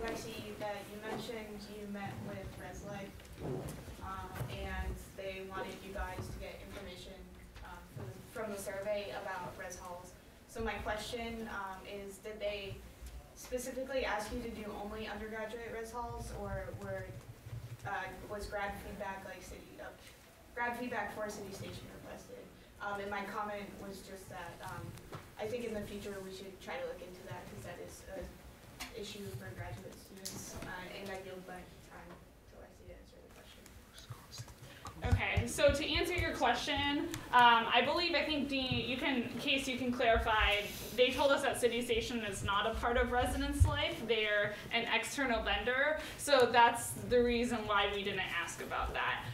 Lexi, that you mentioned you met with ResLife, and they wanted you guys to get information from the survey about res halls. So my question is, did they specifically ask you to do only undergraduate res halls, or was grad feedback grad feedback for City Station requested? And my comment was just that I think in the future we should try to look into that, because that is an issue for graduate students. And I yield my time to Lexi to answer the question. Okay, so to answer your question, I think Dean, Case, you can clarify. They told us that City Station is not a part of Residence Life. They're an external vendor, so that's the reason why we didn't ask about that.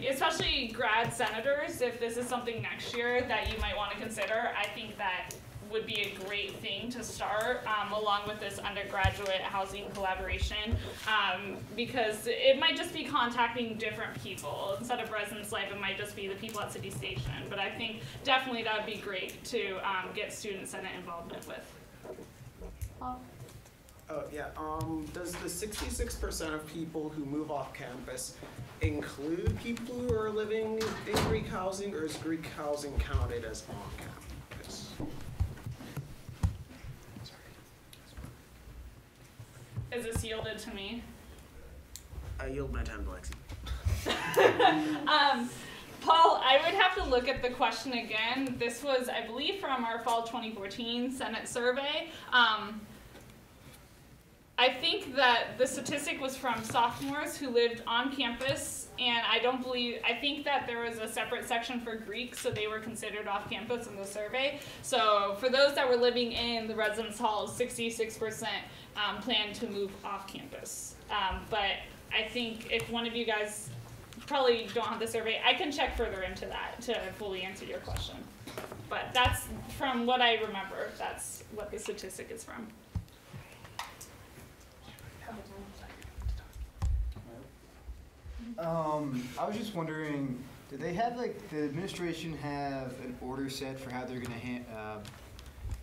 Especially grad senators, if this is something next year that you might want to consider, I think that would be a great thing to start along with this undergraduate housing collaboration, because it might just be contacting different people. Instead of Residence Life, it might just be the people at City Station. But I think definitely that would be great to get student senate involvement with. Oh yeah, does the 66% of people who move off campus include people who are living in Greek housing, or is Greek housing counted as on campus? Is this yielded to me? I yield my time to Lexi. Paul, I would have to look at the question again. This was, I believe, from our fall 2014 Senate survey. I think that the statistic was from sophomores who lived on campus, and I think that there was a separate section for Greek, so they were considered off campus in the survey. So for those that were living in the residence halls, 66% plan to move off campus. But I think if one of you guys probably don't have the survey, I can check further into that to fully answer your question. But that's from what I remember, that's what the statistic is from. I was just wondering, did they have, the administration have an order set for how they're gonna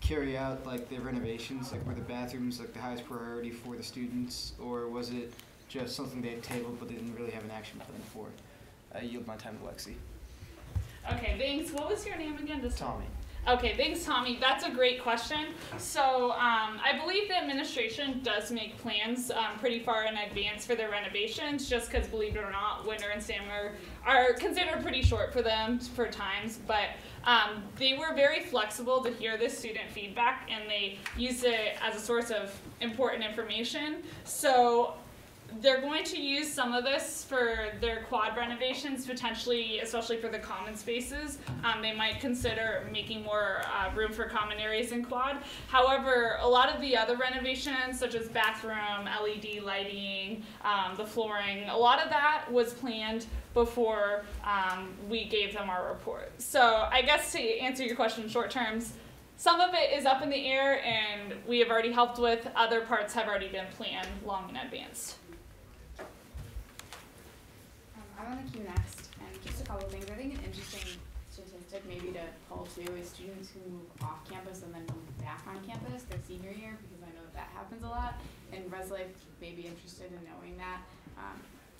carry out, the renovations, were the bathrooms, the highest priority for the students, or was it just something they had tabled but they didn't really have an action plan for? I yield my time to Lexi. Okay, thanks. What was your name again? Tommy. Okay, thanks, Tommy. That's a great question. So I believe the administration does make plans pretty far in advance for their renovations, just because, believe it or not, winter and summer are considered pretty short for them for times. But they were very flexible to hear this student feedback, and they used it as a source of important information. So they're going to use some of this for their quad renovations, potentially, especially for the common spaces. They might consider making more room for common areas in quad. However, a lot of the other renovations, such as bathroom, LED lighting, the flooring, a lot of that was planned before we gave them our report. So I guess to answer your question in short terms, some of it is up in the air and we have already helped with, other parts have already been planned long in advance. I'm on the queue next, and just a couple things. I think an interesting statistic maybe to pull too is students who move off campus and then move back on campus their senior year, because I know that happens a lot, and ResLife may be interested in knowing that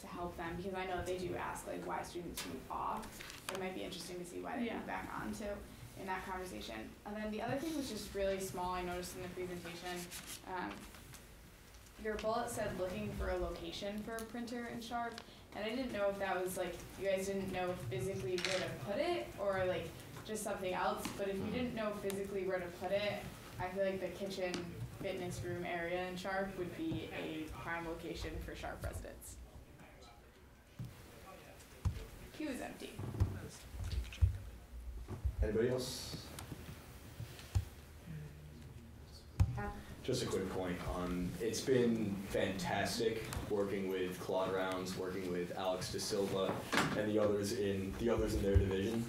to help them, because I know they do ask why students move off. It might be interesting to see why they move back on too in that conversation. And then the other thing was just really small, I noticed in the presentation. Your bullet said looking for a location for a printer in Sharp. And I didn't know if that was you guys didn't know physically where to put it, or just something else. But if you didn't know physically where to put it, I feel like the kitchen fitness room area in Sharp would be a prime location for Sharp residents. Queue is empty. Anybody else? Just a quick point. It's been fantastic working with Claude Rounds, working with Alex De Silva, and the others in their division.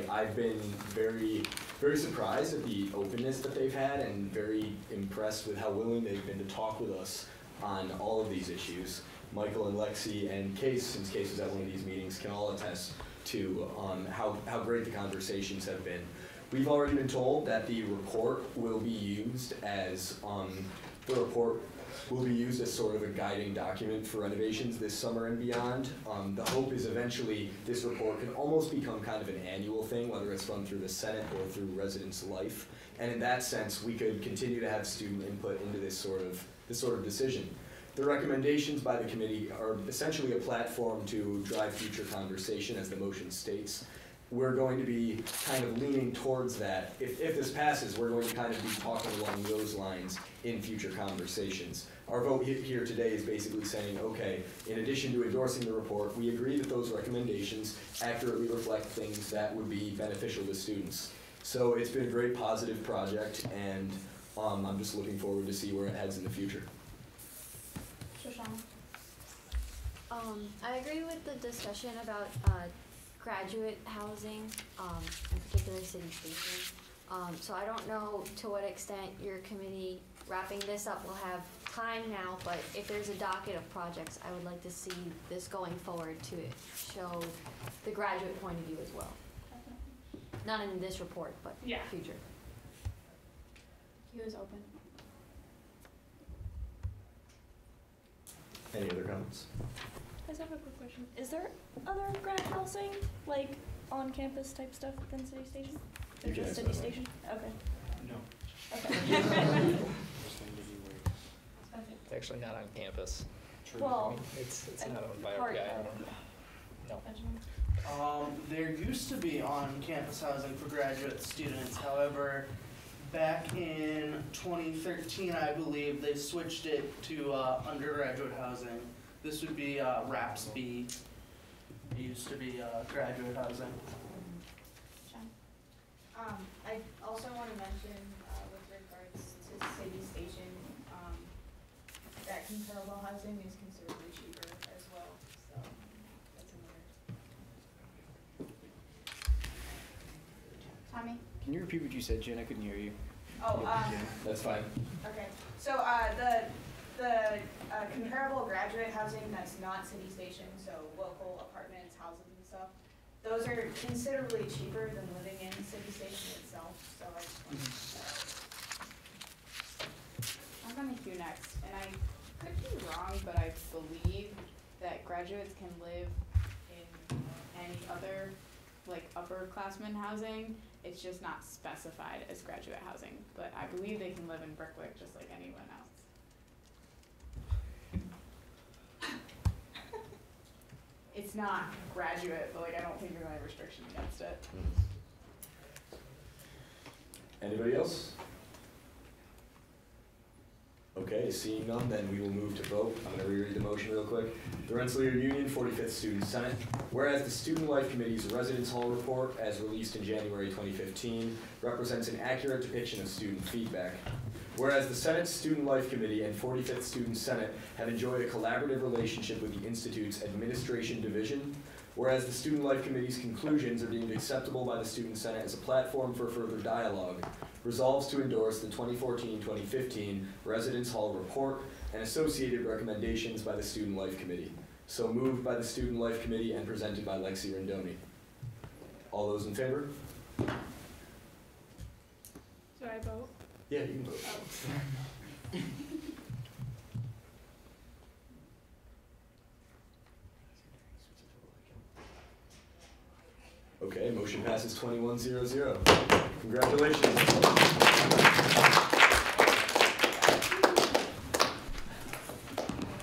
I've been very, very surprised at the openness that they've had, and very impressed with how willing they've been to talk with us on all of these issues. Michael and Lexi and Case, since Case was at one of these meetings, can all attest to how great the conversations have been. We've already been told that the report will be used as, sort of a guiding document for renovations this summer and beyond. The hope is eventually this report can almost become kind of an annual thing, whether it's run through the Senate or through Residence Life. And in that sense, we could continue to have student input into this sort of decision. The recommendations by the committee are essentially a platform to drive future conversation, as the motion states. We're going to be kind of leaning towards that. If this passes, we're going to kind of be talking along those lines in future conversations. Our vote here today is basically saying, okay, in addition to endorsing the report, we agree that those recommendations accurately reflect things that would be beneficial to students. So it's been a great positive project, and I'm just looking forward to see where it heads in the future. Shoshana? I agree with the discussion about graduate housing, in particular City Station. So I don't know to what extent your committee wrapping this up will have time now, but if there's a docket of projects, I would like to see this going forward to show the graduate point of view as well. Not in this report, but future. He was open. Any other comments? I just have a quick question. Is there other grad housing, like on-campus type stuff than City Station? You can Just answer City that Station? Okay. No. Okay. It's actually not on campus. Well, It's not owned by our part guy. of- No. There used to be on-campus housing for graduate students. However, back in 2013, I believe, they switched it to undergraduate housing. This would be RAPS B. It used to be graduate housing. I also want to mention, with regards to City Station, that comparable housing is considerably cheaper as well, so that's another. Tommy? Can you repeat what you said, Jen? I couldn't hear you. Oh, That's fine. okay. So, the comparable graduate housing that's not City Station, so local apartments, houses and stuff, those are considerably cheaper than living in City Station itself, so I just wanted to I'm gonna Q next, and I could be wrong, but I believe that graduates can live in any other, like, upperclassmen housing. It's just not specified as graduate housing, but I believe they can live in Brickwick just like anyone else. It's not graduate, but like I don't think there's any restriction against it. Anybody else? Okay, seeing none, then we will move to vote. I'm going to reread the motion real quick. The Rensselaer Union 45th Student Senate. Whereas the Student Life Committee's Residence Hall report, as released in January 2015, represents an accurate depiction of student feedback. Whereas the Senate Student Life Committee and 45th Student Senate have enjoyed a collaborative relationship with the Institute's Administration Division. Whereas the Student Life Committee's conclusions are deemed acceptable by the Student Senate as a platform for further dialogue, resolves to endorse the 2014-2015 Residence Hall Report and associated recommendations by the Student Life Committee. So moved by the Student Life Committee and presented by Lexi Rendoni. All those in favor? Should I vote? Yeah, you can vote. Oh. Okay, motion passes 21-0-0. Congratulations.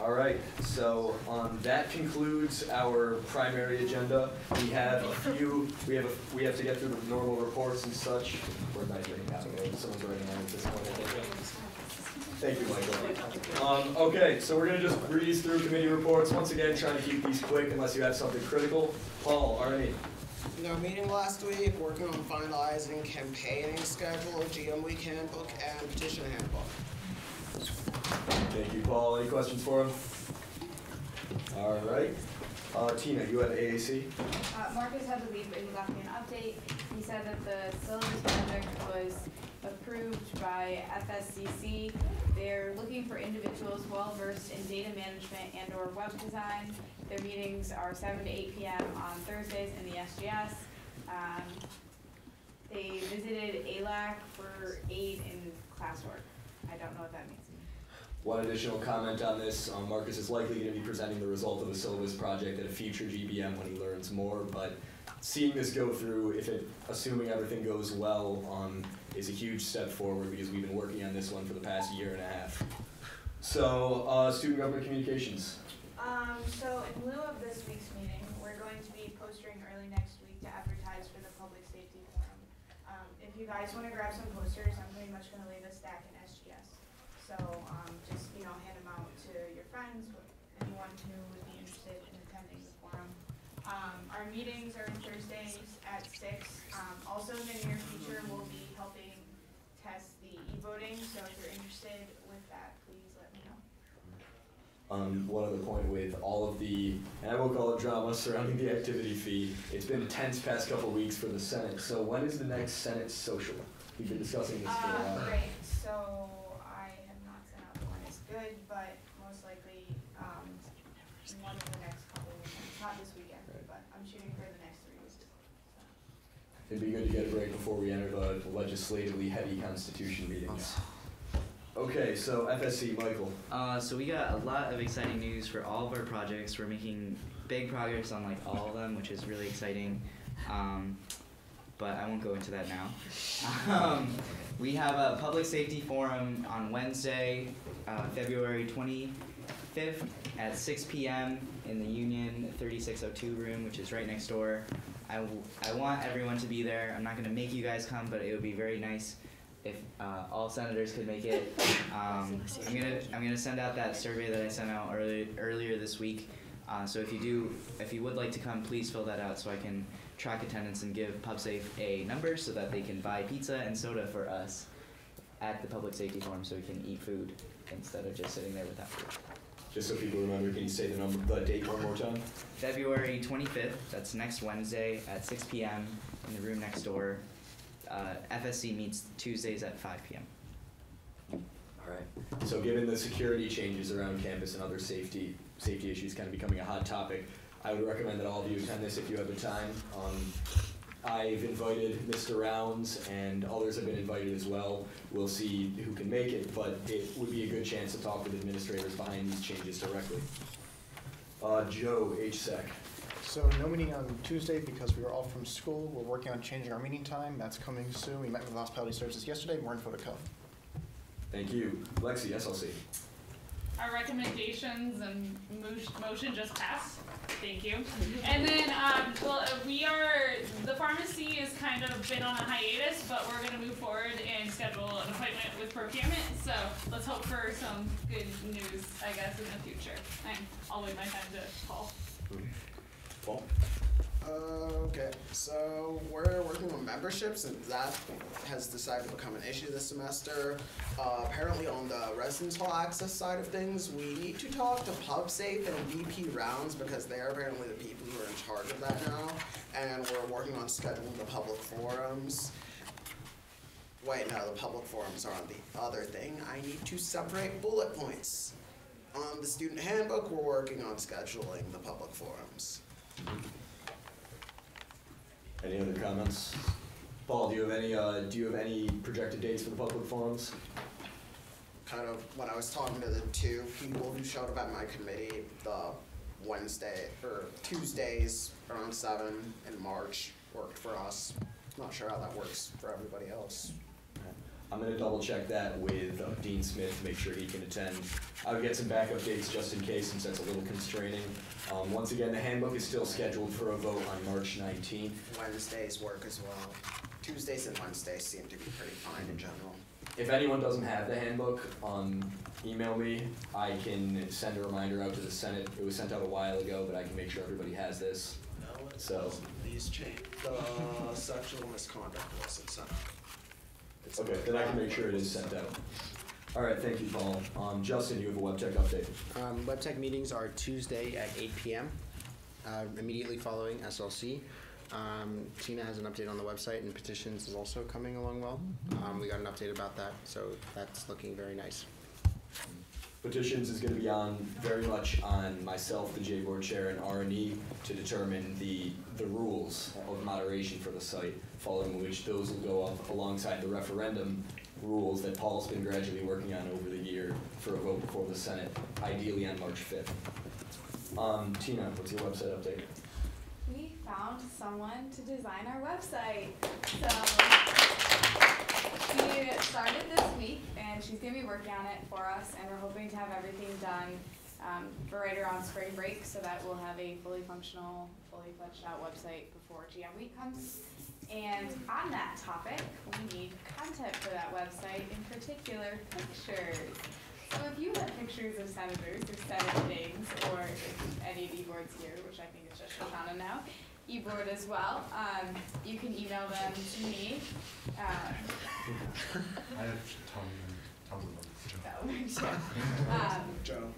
All right, so that concludes our primary agenda. We have a few. We have to get through the normal reports and such. Where's my writing pad? Someone's writing on at this point, I think. Thank you, Michael. Okay, so we're gonna just breeze through committee reports once again, trying to keep these quick unless you have something critical. Paul, RA. No meeting last week, working on finalizing campaigning schedule, GM Week handbook, and petition handbook. Thank you, Paul. Any questions for him? All right. Tina, you have AAC? Marcus had to leave, but he left me an update. He said that the syllabus project was approved by FSCC. They're looking for individuals well-versed in data management and/or web design. Their meetings are 7 to 8 p.m. on Thursdays in the SGS. They visited ALAC for aid in classwork. I don't know what that means. One additional comment on this, Marcus is likely going to be presenting the result of a syllabus project at a future GBM when he learns more, but seeing this go through, assuming everything goes well, is a huge step forward because we've been working on this one for the past year and a half. So, student government communications. So in lieu of this week's meeting, we're going to be posting early next week to advertise for the public safety forum. If you guys want to grab some posters, I'm pretty much going to leave a stack in SGS. So just, hand them out to your friends, anyone who would be interested in attending the forum. Our meetings are Thursdays at 6. Also in the near future, we'll be helping test the e-voting, so if you're interested with that, please let me know. One other point with all of the, and I will call it drama surrounding the activity fee, it's been a tense past couple weeks for the Senate. So when is the next Senate social? We've been discussing this for a while. Great, so I have not sent out the one is good, but most likely one of the next couple weekends, not this weekend, but I'm shooting for the next 3 weeks. It'd be good to get a break before we enter the legislatively heavy constitution meetings. Okay, so FSC, Michael. So we got a lot of exciting news for all of our projects. We're making big progress on all of them, which is really exciting. But I won't go into that now. We have a public safety forum on Wednesday, February 25th at 6 p.m. in the Union 3602 room, which is right next door. I want everyone to be there. I'm not going to make you guys come, but it would be very nice if all senators could make it. I'm gonna send out that survey that I sent out earlier this week. So if you would like to come, please fill that out so I can track attendance and give PubSafe a number so that they can buy pizza and soda for us at the public safety forum so we can eat food instead of just sitting there without food. Just so people remember, can you say the date one more time? February 25th, that's next Wednesday at 6 p.m. in the room next door. FSC meets Tuesdays at 5 p.m. All right. So given the security changes around campus and other safety issues kind of becoming a hot topic, I would recommend that all of you attend this if you have the time. I've invited Mr. Rounds and others have been invited as well. We'll see who can make it, but it would be a good chance to talk with administrators behind these changes directly. Joe, HSEC. So no meeting on Tuesday because we were all from school. We're working on changing our meeting time. That's coming soon. We met with Hospitality Services yesterday. More info to come. Thank you. Lexi, SLC. Our recommendations and motion just passed. Thank you. And then, the pharmacy has kind of been on a hiatus, but we're going to move forward and schedule an appointment with procurement. So let's hope for some good news, I guess, in the future. And I'll wait my time to call. Paul? Okay, so we're working on memberships, and that has decided to become an issue this semester. Apparently on the residence hall access side of things, we need to talk to PubSafe and VP Rounds because they're apparently the people who are in charge of that now, and we're working on scheduling the public forums. Wait, no, the public forums are on the other thing. I need to separate bullet points. On the student handbook, we're working on scheduling the public forums. Any other comments? Paul, do you have any projected dates for the public forums? Kind of when I was talking to the 2 people who showed up at my committee, the Tuesdays around 7 in March worked for us. Not sure how that works for everybody else. I'm going to double check that with Dean Smith to make sure he can attend. I would get some backup dates just in case, since that's a little constraining. Once again, the handbook is still scheduled for a vote on March 19th. Wednesdays work as well. Tuesdays and Wednesdays seem to be pretty fine in general. If anyone doesn't have the handbook, email me. I can send a reminder out to the Senate. It was sent out a while ago, but I can make sure everybody has this. No, it so wasn't. These changed. The sexual misconduct wasn't sent out. Okay, then I can make sure it is sent out. All right, thank you, Paul. Justin, you have a WebTech update. WebTech meetings are Tuesday at 8 p.m., immediately following SLC. Tina has an update on the website, and petitions is also coming along well. We got an update about that, so that's looking very nice. Petitions is gonna be very much on myself, the J Board Chair, and R&E to determine the rules of moderation for the site, following which those will go up alongside the referendum rules that Paul's been gradually working on over the year for a vote before the Senate, ideally on March 5th. Tina, what's your website update? We found someone to design our website. So she started this week and she's gonna be working on it for us, and we're hoping to have everything done for right around spring break so that we'll have a fully functional, fully fleshed out website before GM week comes. And on that topic, we need content for that website, in particular pictures. So if you have pictures of senators or Senate things, or if any of e-boards here, which I think is just Shoshana now, e-board as well, you can email them to me. I have tons of them. Joe.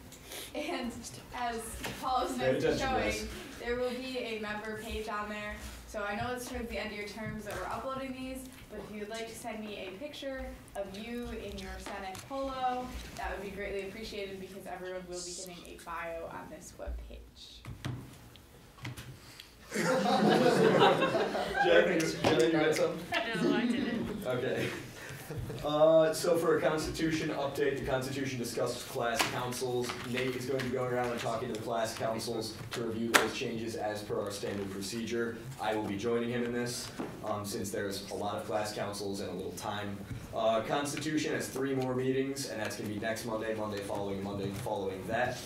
And as Paul was showing, there will be a member page on there. So I know it's towards the end of your terms that we're uploading these, but if you would like to send me a picture of you in your Senate polo, that would be greatly appreciated because everyone will be getting a bio on this webpage. Jenna, you had some? No, I didn't. Okay. So for a Constitution update, the Constitution discussed class councils. Nate is going to be going around and talking to the class councils to review those changes as per our standard procedure. I will be joining him in this, since there's a lot of class councils and a little time. Constitution has 3 more meetings, and that's going to be next Monday, Monday following that.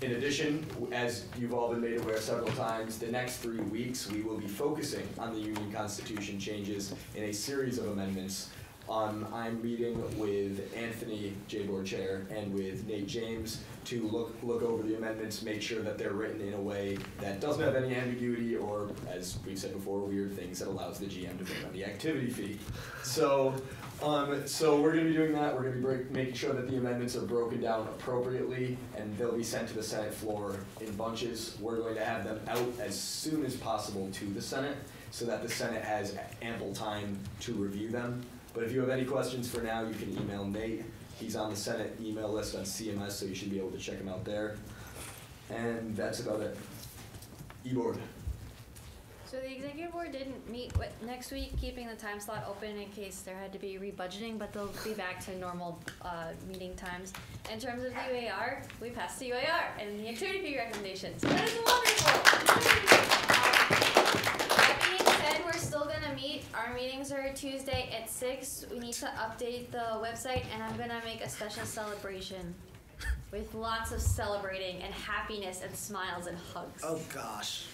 In addition, as you've all been made aware several times, the next 3 weeks we will be focusing on the Union Constitution changes in a series of amendments. I'm meeting with Anthony, J-Board Chair, and with Nate James to look over the amendments, make sure that they're written in a way that doesn't have any ambiguity or, as we've said before, weird things that allows the GM to vote on the activity fee. So we're going to be doing that. We're going to be making sure that the amendments are broken down appropriately, and they'll be sent to the Senate floor in bunches. We're going to have them out as soon as possible to the Senate so that the Senate has ample time to review them. But if you have any questions for now, you can email Nate. He's on the Senate email list on CMS, so you should be able to check him out there. And that's about it. E-Board. So the executive board didn't meet next week, keeping the time slot open in case there had to be rebudgeting, but they'll be back to normal meeting times. In terms of the UAR, we passed the UAR and the activity fee recommendations. That is wonderful. That being said, we're still gonna meet. Our meetings are Tuesday at 6. We need to update the website, and I'm gonna make a special celebration with lots of celebrating and happiness and smiles and hugs. Oh gosh.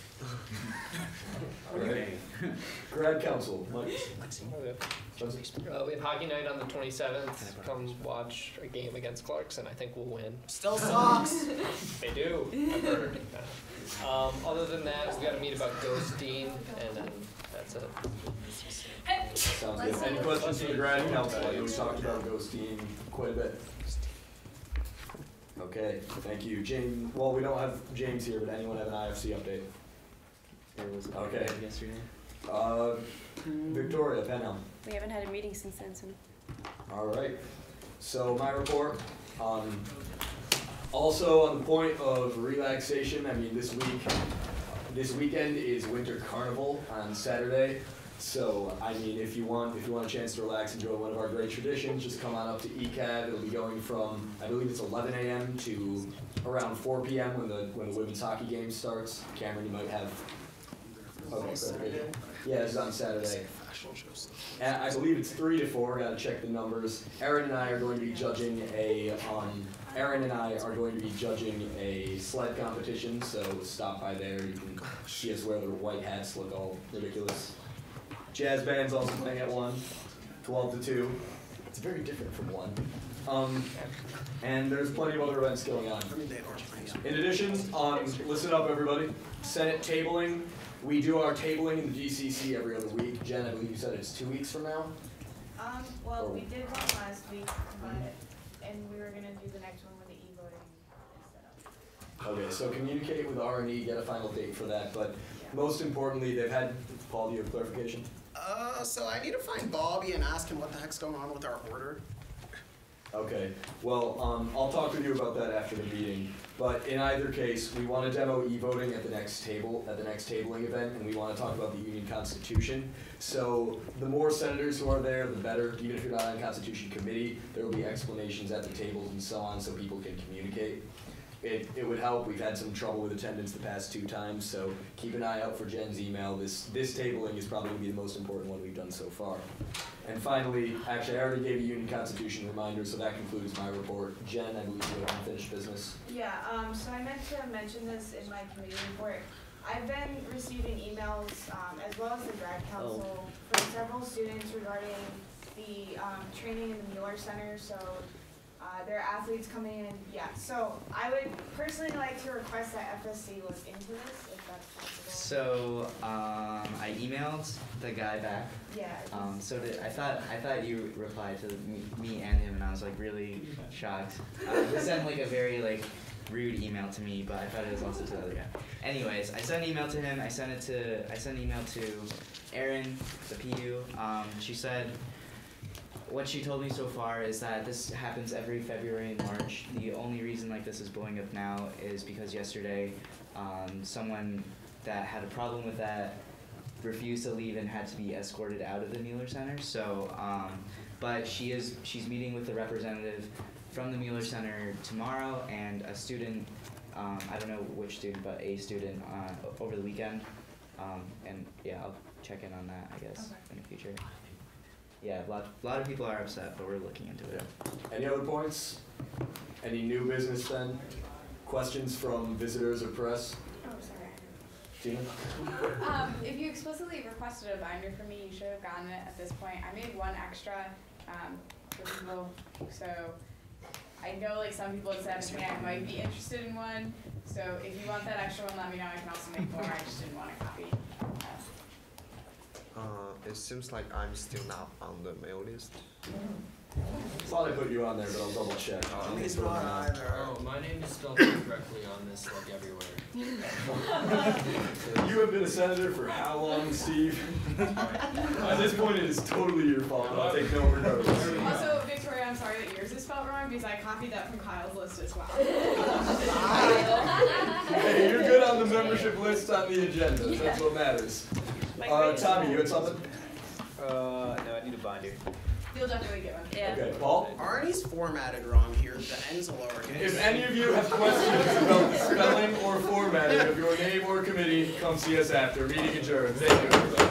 Okay. Grad Council, Mike. We have hockey night on the 27th. Come watch a game against Clarkson. I think we'll win. Still sucks. They do. I've heard. Other than that, we got to meet about Ghost Dean, and then that's it. Sounds good. Any questions for the Grad Council? I know we talked about Ghost Dean quite a bit. Okay, thank you. James, well, we don't have James here, but anyone have an IFC update? There was a okay. yesterday. Victoria, Penham. We haven't had a meeting since then, so. All right. So my report. Also on the point of relaxation, I mean this weekend is Winter Carnival on Saturday. So I mean, if you want a chance to relax, enjoy one of our great traditions, just come on up to ECAB. It'll be going from, I believe it's 11 a.m. to around 4 p.m. when the women's hockey game starts. Cameron, you might have. Okay, Saturday. Yeah, it's on Saturday. And I believe it's 3 to 4. Got to check the numbers. Aaron and I are going to be judging a sled competition. So stop by there. You can see us wear the white hats, look all ridiculous. Jazz band's also playing at 1, 12 to 2. It's very different from 1. And there's plenty of other events going on. In addition, listen up everybody. Senate tabling. We do our tabling in the GCC every other week. Jen, I believe you said it's 2 weeks from now? Well, we did one last week, and we were gonna do the next one with the e-voting set up. Okay, so communicate with R&E, get a final date for that, but most importantly, they've had, Paul, do you have clarification? So I need to find Bobby and ask him what the heck's going on with our order. Okay, well, I'll talk with you about that after the meeting, but in either case, we want to demo e-voting at the next tabling event, and we want to talk about the union constitution. So the more senators who are there, the better. Even if you're not on Constitution Committee, there will be explanations at the tables and so on, so people can communicate. It would help. We've had some trouble with attendance the past 2 times, so keep an eye out for Jen's email. This tabling is probably going to be the most important one we've done so far. And finally, actually, I already gave a Union Constitution reminder, so that concludes my report. Jen, I believe you have unfinished business. Yeah, so I meant to mention this in my committee report. I've been receiving emails, as well as the grad council, from several students regarding the training in the Mueller Center. So there are athletes coming in. Yeah, so I would personally like to request that FSC look into this, if that's possible. So I emailed the guy back. Yeah. So I thought you replied to me and him, and I was like really shocked. He sent like a very like rude email to me, but I thought it was also to the other guy. Anyways, I sent an email to him. I sent an email to Erin, the PU. She said, what she told me so far is that this happens every February and March. The only reason like this is blowing up now is because yesterday someone that had a problem with that refused to leave and had to be escorted out of the Mueller Center. So, but she's meeting with the representative from the Mueller Center tomorrow, and a student, I don't know which student, but a student over the weekend. And yeah, I'll check in on that, I guess, in the future. Yeah, a lot of people are upset, but we're looking into it. Any other points? Any new business then? Questions from visitors or press? Oh, sorry. Tina? If you explicitly requested a binder from me, you should have gotten it at this point. I made one extra for people, so I know like some people at 17 I might be interested in one. So if you want that extra one, let me know. I can also make more. I just didn't want a copy. It seems like I'm still not on the mail list. Thought I put you on there, but I'll double check. He's not either. Oh, my name is spelled incorrectly on this, like everywhere. You have been a senator for how long, Steve? At this point, it is totally your fault. I'll take no regardless. Also, Victoria, I'm sorry that yours is spelled wrong because I copied that from Kyle's list as well. Hey, you're good on the membership list on the agenda. That's what matters. Tommy, you had something? No, I need a binder. You'll definitely get one. Yeah. Okay, Paul? Arnie's formatted wrong here. The N's a lowercase. If any of you have questions about the spelling or formatting of your name or committee, come see us after. Meeting adjourned. Thank you, everybody.